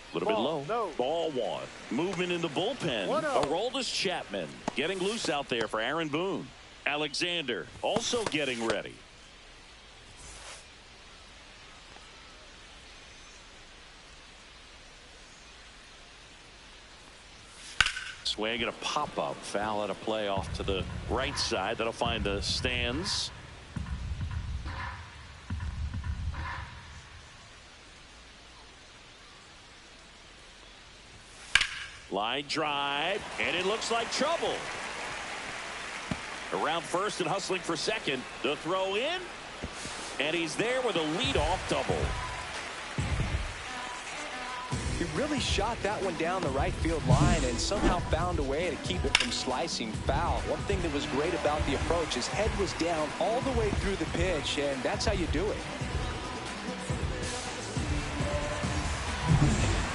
A little bit low. No. Ball 1. Movement in the bullpen. 1-0. Aroldis Chapman getting loose out there for Aaron Boone. Alexander also getting ready. Swing and a pop-up. Foul at a play off to the right side. That'll find the stands. Line drive, and it looks like trouble. Around first and hustling for second. The throw in, and he's there with a leadoff double. He really shot that one down the right field line and somehow found a way to keep it from slicing foul. One thing that was great about the approach, his head was down all the way through the pitch, and that's how you do it.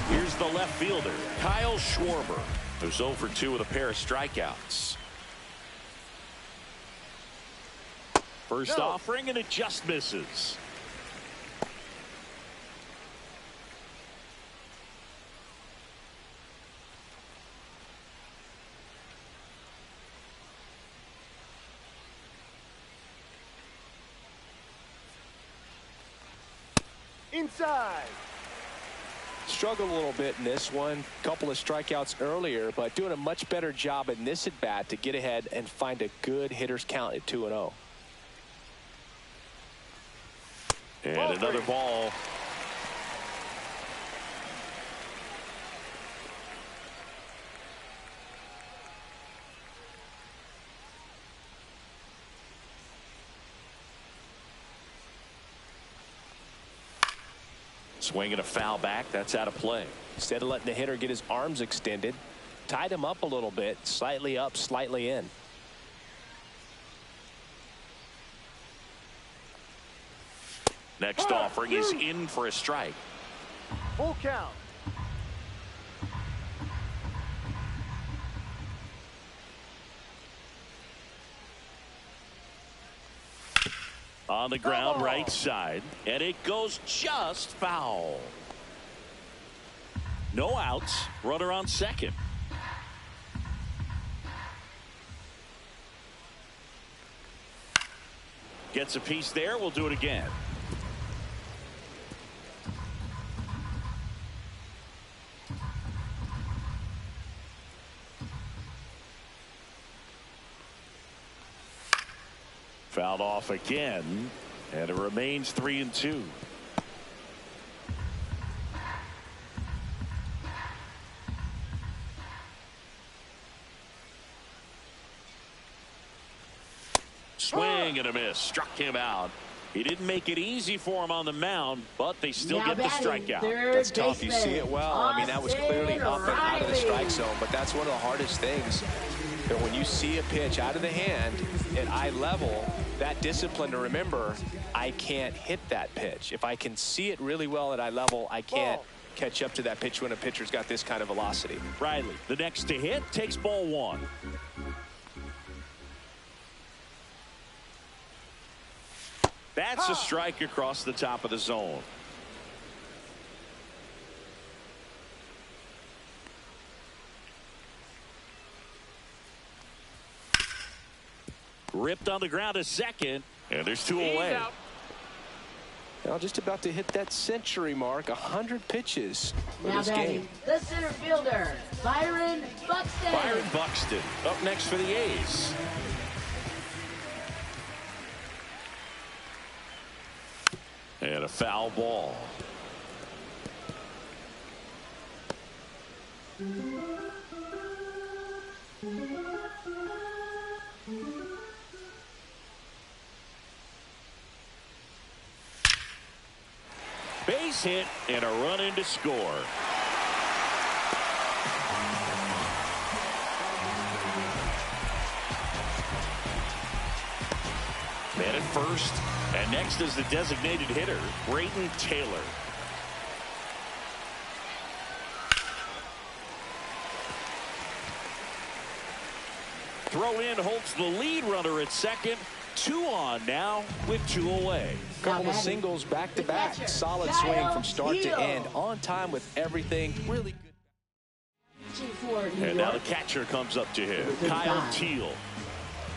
Here's the left fielder, Kyle Schwarber, who's 0 for 2 with a pair of strikeouts. First offering, and it just misses. Inside. Struggled a little bit in this one. Couple of strikeouts earlier, but doing a much better job in this at bat to get ahead and find a good hitter's count at 2-0. And another ball. Swinging a foul back. That's out of play. Instead of letting the hitter get his arms extended, tied him up a little bit, slightly up, slightly in. Next offering is in for a strike. Full count. On the ground, right side, and it goes just foul. No outs, runner on second. Gets a piece there. We'll do it again. Fouled off again, and it remains 3-2. Swing and a miss. Struck him out. He didn't make it easy for him on the mound, but they still get the strikeout. That's tough. You see it well. I mean, that was clearly up and out of the strike zone, but that's one of the hardest things. That when you see a pitch out of the hand at eye level, that discipline to remember, I can't hit that pitch. If I can see it really well at eye level, I can't catch up to that pitch when a pitcher's got this kind of velocity. Riley, the next to hit, takes ball 1. That's a strike across the top of the zone. Ripped on the ground to second, and there's two away. Now just about to hit that century mark, 100 pitches for Now this game. The center fielder, Byron Buxton. Byron Buxton up next for the A's. And a foul ball. Base hit and a run in to score. Man at first, and next is the designated hitter, Brayton Taylor. Throw in holds the lead runner at second. 2 on now with 2 away. Couple of singles back to back. Solid swing from start to end. On time with everything. Really good. And now the catcher comes up to him. Kyle Teal.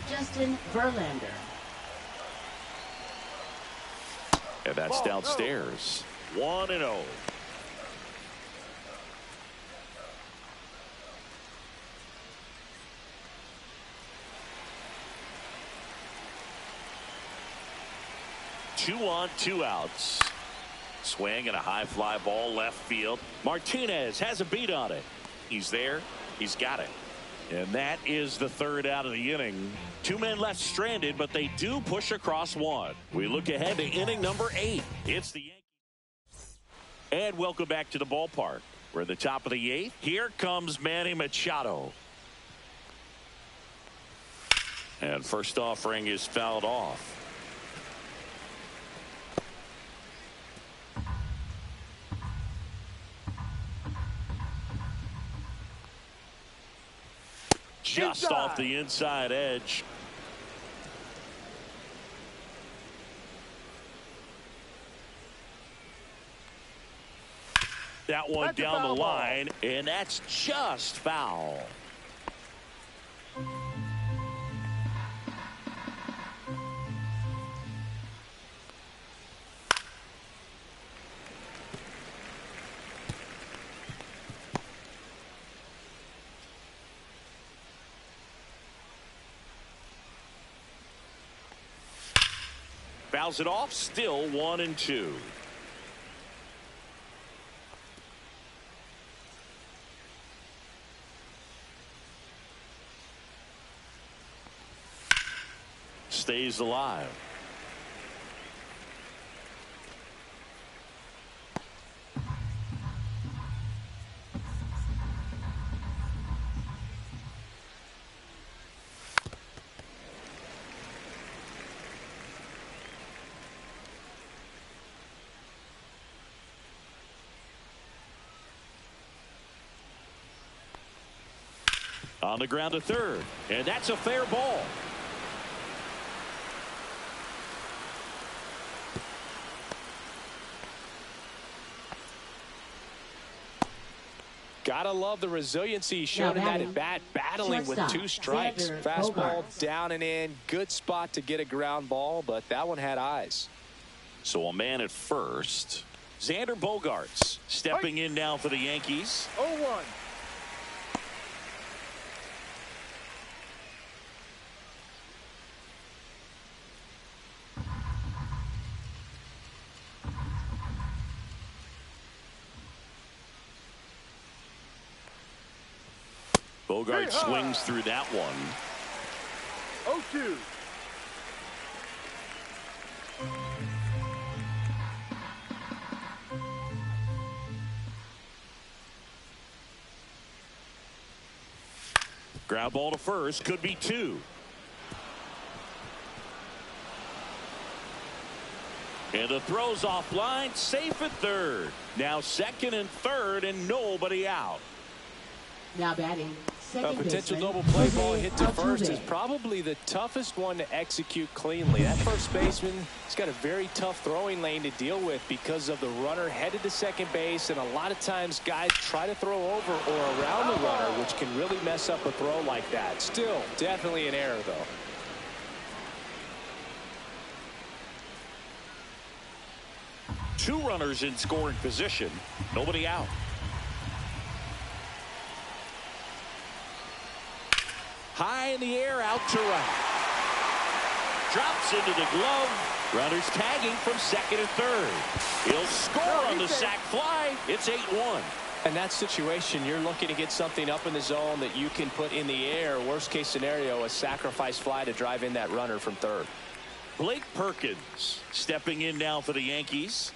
Justin Verlander. And that's downstairs. 1-0. Two on, 2 outs. Swing and a high fly ball left field. Martinez has a beat on it. He's there. He's got it. And that is the 3rd out of the inning. 2 men left stranded, but they do push across 1. We look ahead to inning number 8. It's the Yankees. And welcome back to the ballpark. We're at the top of the 8th. Here comes Manny Machado. And first offering is fouled off. Just off the inside edge. That one down the line, and that's just foul. Fouls it off, still 1-2. Stays alive. On the ground to third, and that's a fair ball. Gotta love the resiliency shown in that at bat, battling with 2 strikes. Fastball down and in, good spot to get a ground ball, but that one had eyes. So a man at first. Xander Bogaerts stepping in now for the Yankees. 0-1. Bogart swings through that one. 0-2. Ground ball to first, could be 2. And the throw's offline, safe at third. Now second and third, and nobody out. Now batting, A potential double play ball hit to first is probably the toughest one to execute cleanly. That first baseman has got a very tough throwing lane to deal with because of the runner headed to second base, and a lot of times guys try to throw over or around the runner, which can really mess up a throw like that. Still, definitely an error, though. Two runners in scoring position. Nobody out. High in the air, out to right. Drops into the glove. Runners tagging from second and third. He'll score on the sac fly. It's 8-1. In that situation, you're looking to get something up in the zone that you can put in the air. Worst case scenario, a sacrifice fly to drive in that runner from third. Blake Perkins stepping in now for the Yankees.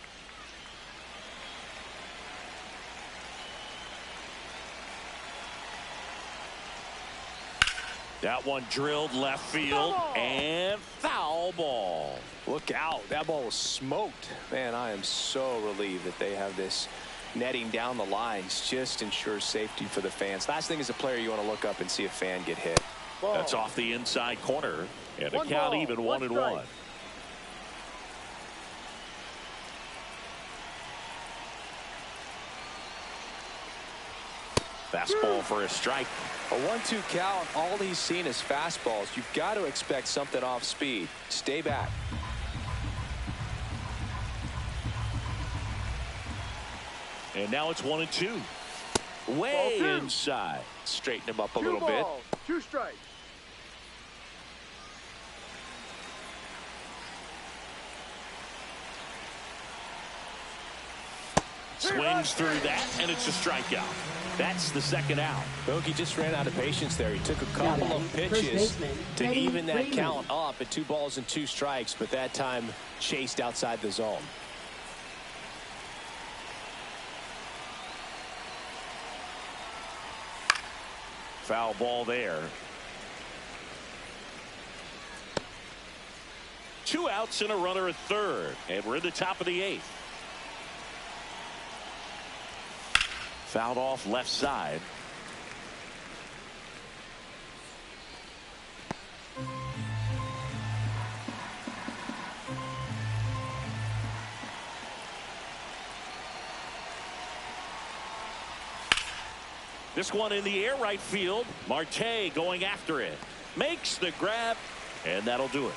That one drilled left field and foul ball. Look out. That ball was smoked. Man, I am so relieved that they have this netting down the lines. Just ensures safety for the fans. Last thing as a player, you want to look up and see a fan get hit. That's off the inside corner. And the count even 1-1. Fastball for a strike. A 1-2 count. All he's seen is fastballs. You've got to expect something off speed. Stay back. And now it's 1-2. Way inside. Straighten him up a little bit. 2 strikes. Swings through that, and it's a strikeout. That's the second out. Bogey just ran out of patience there. He took a couple of pitches to even that count up at 2 balls and 2 strikes, but that time chased outside the zone. Foul ball there. 2 outs and a runner at third, and we're in the top of the 8th. Fouled off left side. This one in the air right field. Marte going after it. Makes the grab, and that'll do it.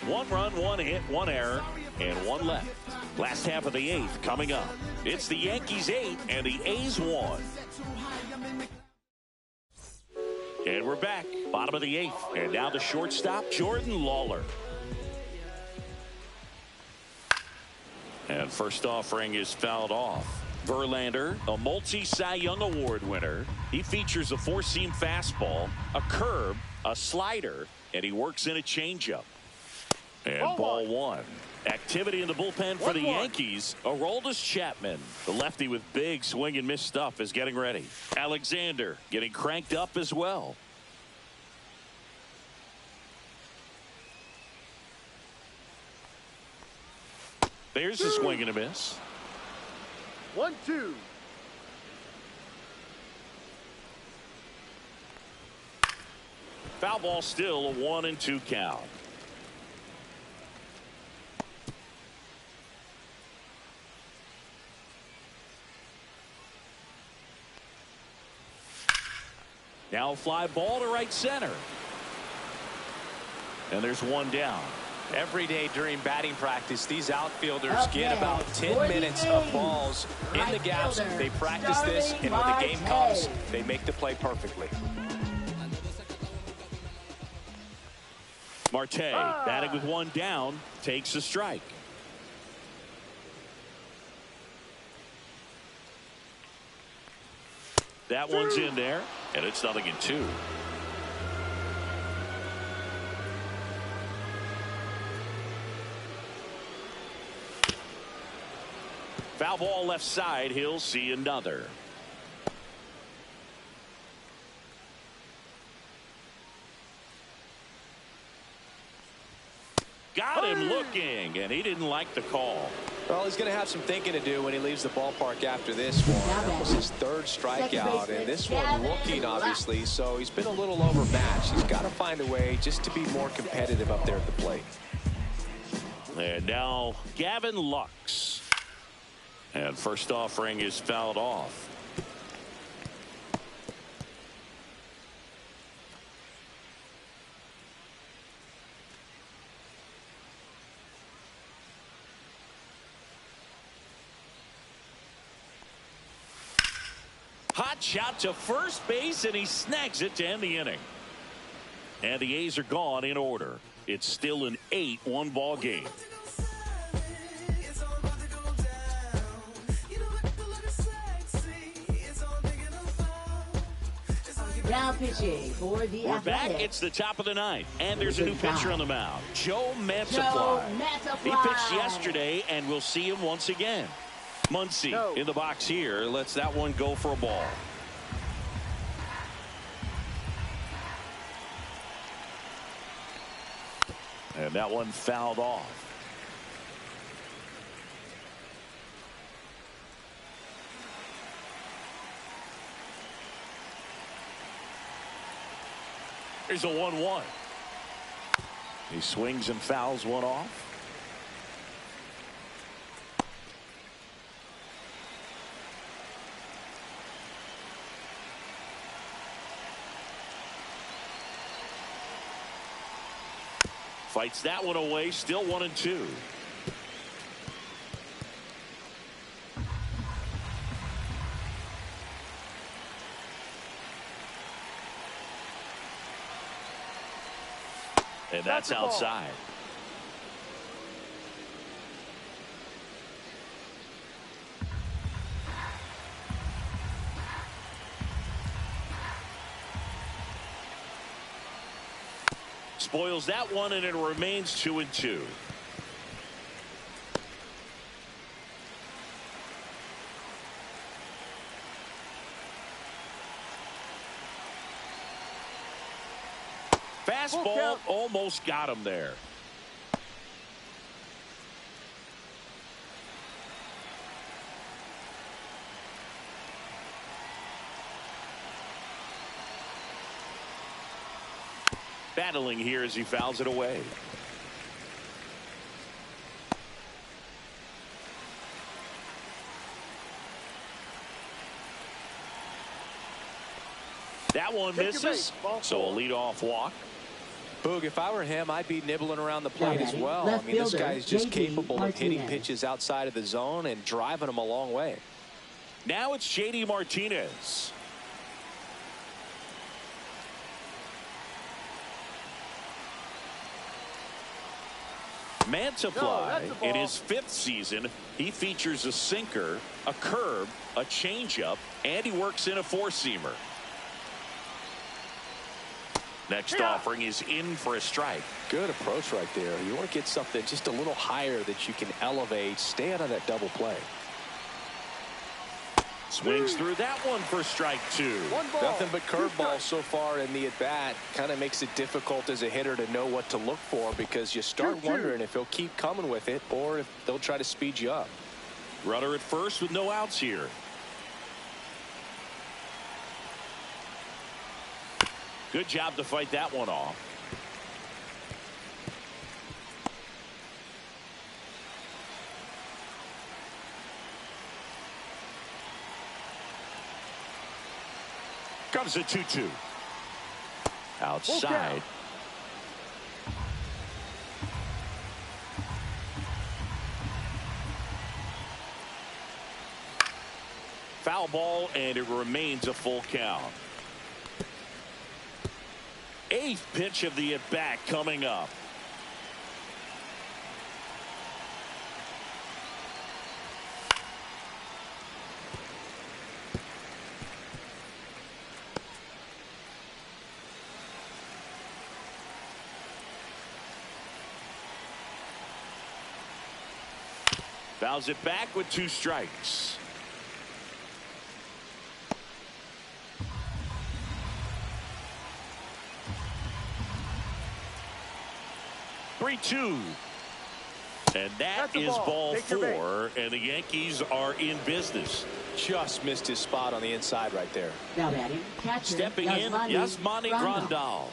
1 run, 1 hit, 1 error, and 1 left. Last half of the 8th coming up. It's the Yankees 8 and the A's 1. And we're back. Bottom of the 8th. And now the shortstop, Jordan Lawler. And first offering is fouled off. Verlander, a multi-Cy Young Award winner. He features a 4-seam fastball, a curve, a slider, and he works in a changeup. And ball 1. Activity in the bullpen for the Yankees. Aroldis Chapman, the lefty with big swing and miss stuff, is getting ready. Alexander getting cranked up as well. There's the swing and a miss. 1-2. Foul ball, still a 1-2 count. Now fly ball to right center. And there's 1 down. Every day during batting practice, these outfielders get about 10 minutes of balls in the gaps. They practice this, and when the game comes, they make the play perfectly. Marte batting with 1 down, takes a strike. That one's in there, and it's 0-2. Foul ball left side. He'll see another. Got him looking, and he didn't like the call. Well, he's going to have some thinking to do when he leaves the ballpark after this one. That was his third strikeout, and this one looking, obviously, so he's been a little overmatched. He's got to find a way just to be more competitive up there at the plate. And now Gavin Lux. And first offering is fouled off. Hot shot to first base, and he snags it to end the inning. And the A's are gone in order. It's still an 8-1 ball game. Now pitching for the We're Athletics. back. It's the top of the ninth, and there's a new pitcher on the mound, Joe Mantiply. Joe Mantiply. He pitched yesterday, and we'll see him once again. Muncy No. in the box here. Lets that one go for a ball. And that one fouled off. Here's a 1-1. He swings and fouls one off. Fights that one away. Still 1-2. And that's outside. Spoils that one, and it remains 2-2. Fastball almost got him there. Battling here as he fouls it away. That one misses, so a leadoff walk. Boog, if I were him, I'd be nibbling around the plate as well. I mean, this guy's just capable of hitting pitches outside of the zone and driving them a long way. Now it's JD Martinez. Mantiply, in his 5th season, he features a sinker, a curve, a changeup, and he works in a 4-seamer. Next offering is in for a strike. Good approach right there. You want to get something just a little higher that you can elevate. Stay out of that double play. Swings through that one for strike 2. Nothing but curveballs so far in the at-bat. Kind of makes it difficult as a hitter to know what to look for, because you start wondering if he'll keep coming with it or if they'll try to speed you up. Runner at first with no outs here. Good job to fight that one off. Comes a 2-2. Outside. Foul ball, and it remains a full count. 8th pitch of the at-bat coming up. Fouls it back with 2 strikes. And that is ball 4, and the Yankees are in business. Just missed his spot on the inside right there. Now batting, catcher, Stepping in, Yasmani Grandal.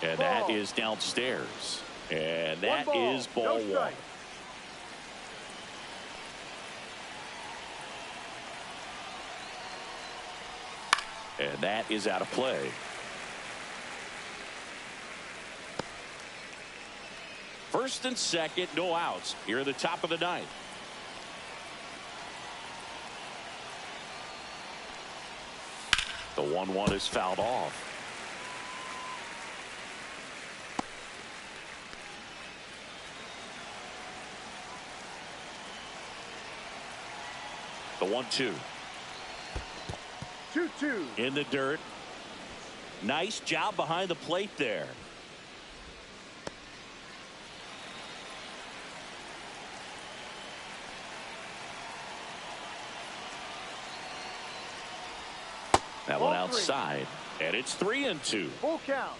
And that is downstairs. And that is ball 1. And that is out of play. First and second, no outs here at the top of the 9th. The 1-1 is fouled off. The 1-2. 2-2. In the dirt. Nice job behind the plate there. That one outside, and it's 3-2. Full count.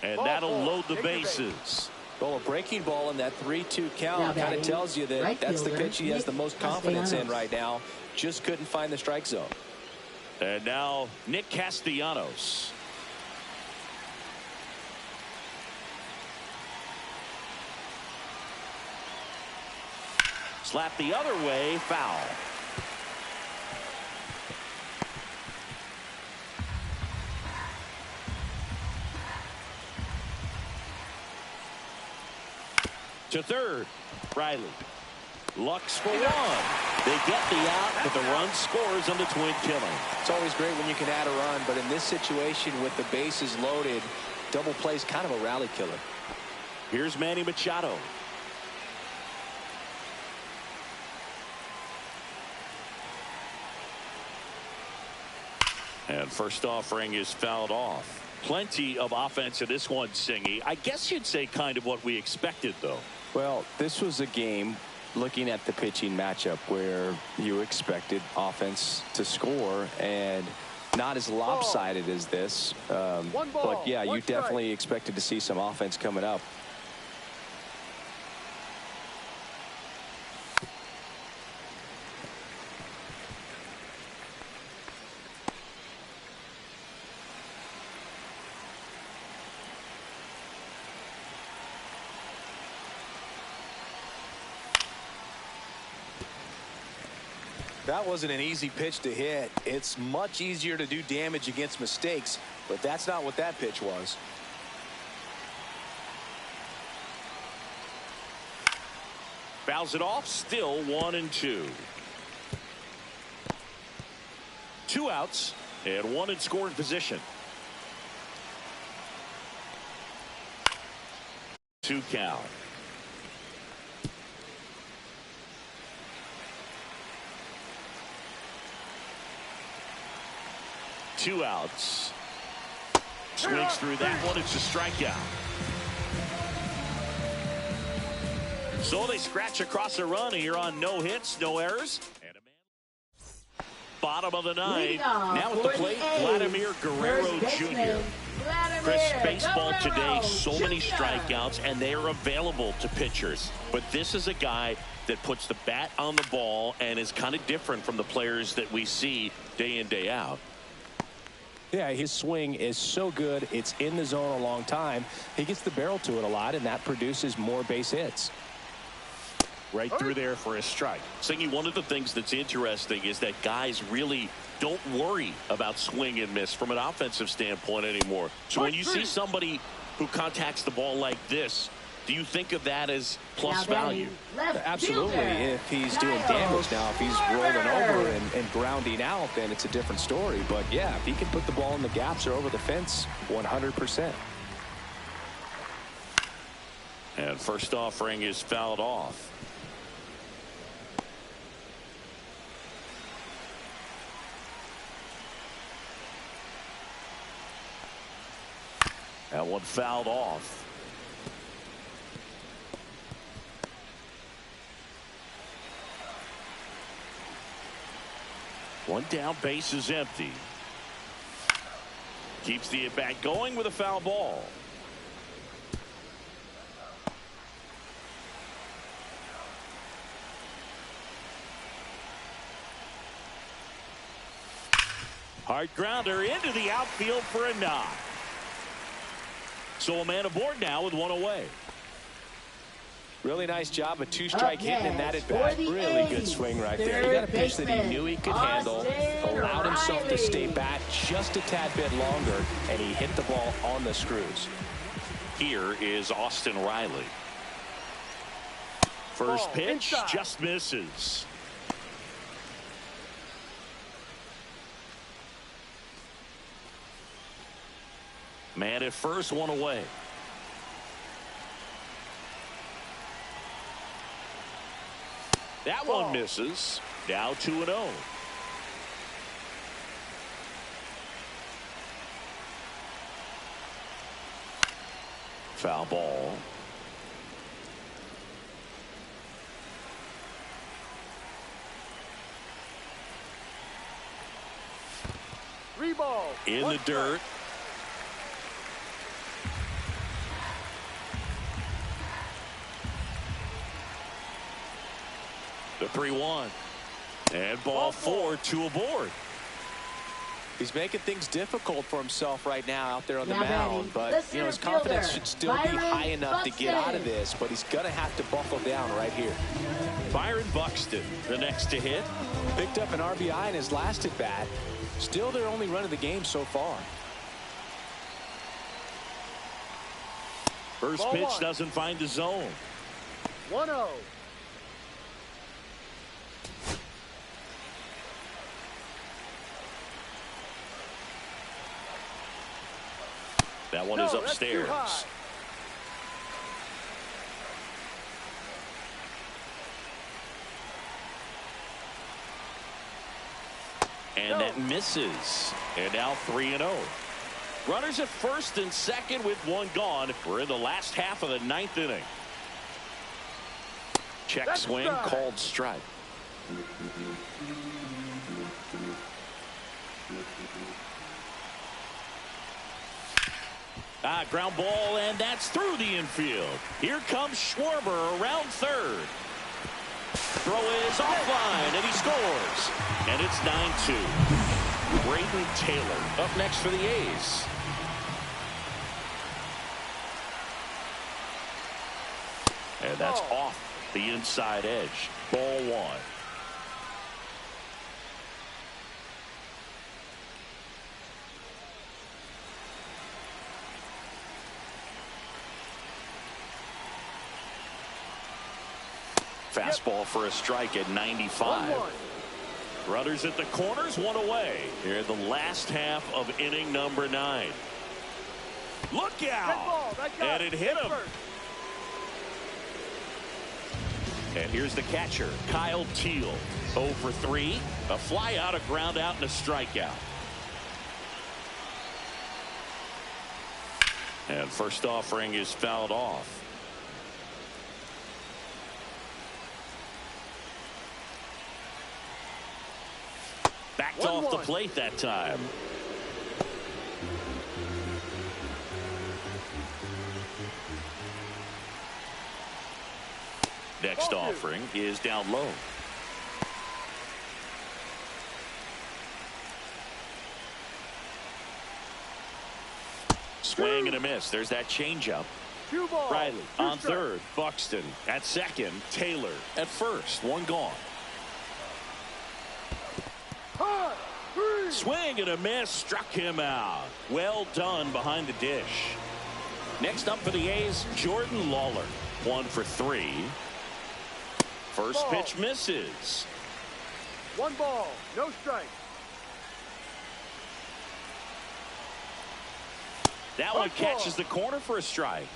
And that'll load the bases. Well, a breaking ball in that 3-2 count kind of tells you that that's the pitch he has the most confidence in right now. Just couldn't find the strike zone. And now Nick Castellanos. Slap the other way, foul. To third, Riley. Lux for 1. They get the out, but the run scores on the twin killing. It's always great when you can add a run, but in this situation with the bases loaded, double play's kind of a rally killer. Here's Manny Machado. And first offering is fouled off. Plenty of offense in this one, Singy. I guess you'd say kind of what we expected, though. Well, this was a game, looking at the pitching matchup, where you expected offense to score, and not as lopsided as this. But yeah, you definitely expected to see some offense coming up. That wasn't an easy pitch to hit. It's much easier to do damage against mistakes, but that's not what that pitch was. Fouls it off, still 1-2. 2 outs and 1 in scoring position. 2 count. Two outs. Swings through that one. It's a strikeout. So they scratch across the run here on no hits, no errors. And a man. Bottom of the 9th. Now at the plate, Vladimir Guerrero Jr. Chris, baseball today, so many strikeouts, and they are available to pitchers. But this is a guy that puts the bat on the ball and is kind of different from the players that we see day in, day out. Yeah, his swing is so good. It's in the zone a long time. He gets the barrel to it a lot, and that produces more base hits. Right through there for a strike. Singy, one of the things that's interesting is that guys really don't worry about swing and miss from an offensive standpoint anymore. So when you see somebody who contacts the ball like this, do you think of that as plus value? Absolutely. If he's doing damage now, if he's rolling over and grounding out, then it's a different story. But yeah, if he can put the ball in the gaps or over the fence, 100%. And first offering is fouled off. That one fouled off. One down, base is empty. Keeps the at-bat going with a foul ball. Hard grounder into the outfield for a knock. So a man aboard now with one away. Really nice job, a two-strike hitting in that at-bat. Really good swing right there. He got a pitch that he knew he could handle, allowed himself to stay back just a tad bit longer, and he hit the ball on the screws. Here is Austin Riley. First pitch just misses. Man at first, one away. That one misses. Now 2-0. Foul ball. Three ball. In the dirt. The 3-1. And ball four, two aboard. He's making things difficult for himself right now out there on the mound, but his confidence should still be high enough to get out of this, but he's going to have to buckle down right here. Byron Buxton, the next to hit. Picked up an RBI in his last at bat. Still their only run of the game so far. First pitch doesn't find the zone. 1-0. That one is upstairs. And that misses. And now 3-0. Runners at first and second with one gone. We're in the last half of the ninth inning. Check swing, called strike. Ground ball, and that's through the infield. Here comes Schwarber around third. Throw is offline, and he scores. And it's 9-2. Braden Taylor up next for the A's. And that's off the inside edge. Ball one. Fastball for a strike at 95. Runners at the corners, one away. Here in the last half of inning number 9. Look out! And it hit him. And here's the catcher, Kyle Teal. 0 for 3. A fly out, a ground out, and a strikeout. And first offering is fouled off. Backed off the plate that time. Next offering is down low. Swing and a miss. There's that changeup. Riley on third. Buxton at second. Taylor at first. One gone. Swing and a miss. Struck him out. Well done behind the dish. Next up for the A's, Jordan Lawler. 1 for 3. First pitch misses. 1 ball, no strike. That one catches the corner for a strike.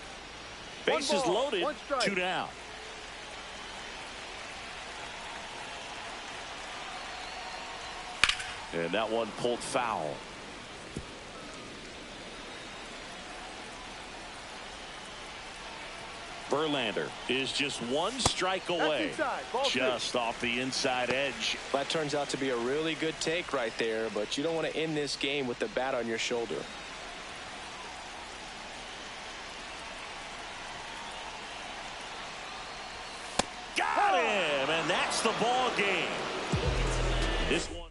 Bases loaded, 2 down. And that one pulled foul. Verlander is just one strike away. Just off the inside edge. That turns out to be a really good take right there, but you don't want to end this game with the bat on your shoulder. Got him, and that's the ball game. This one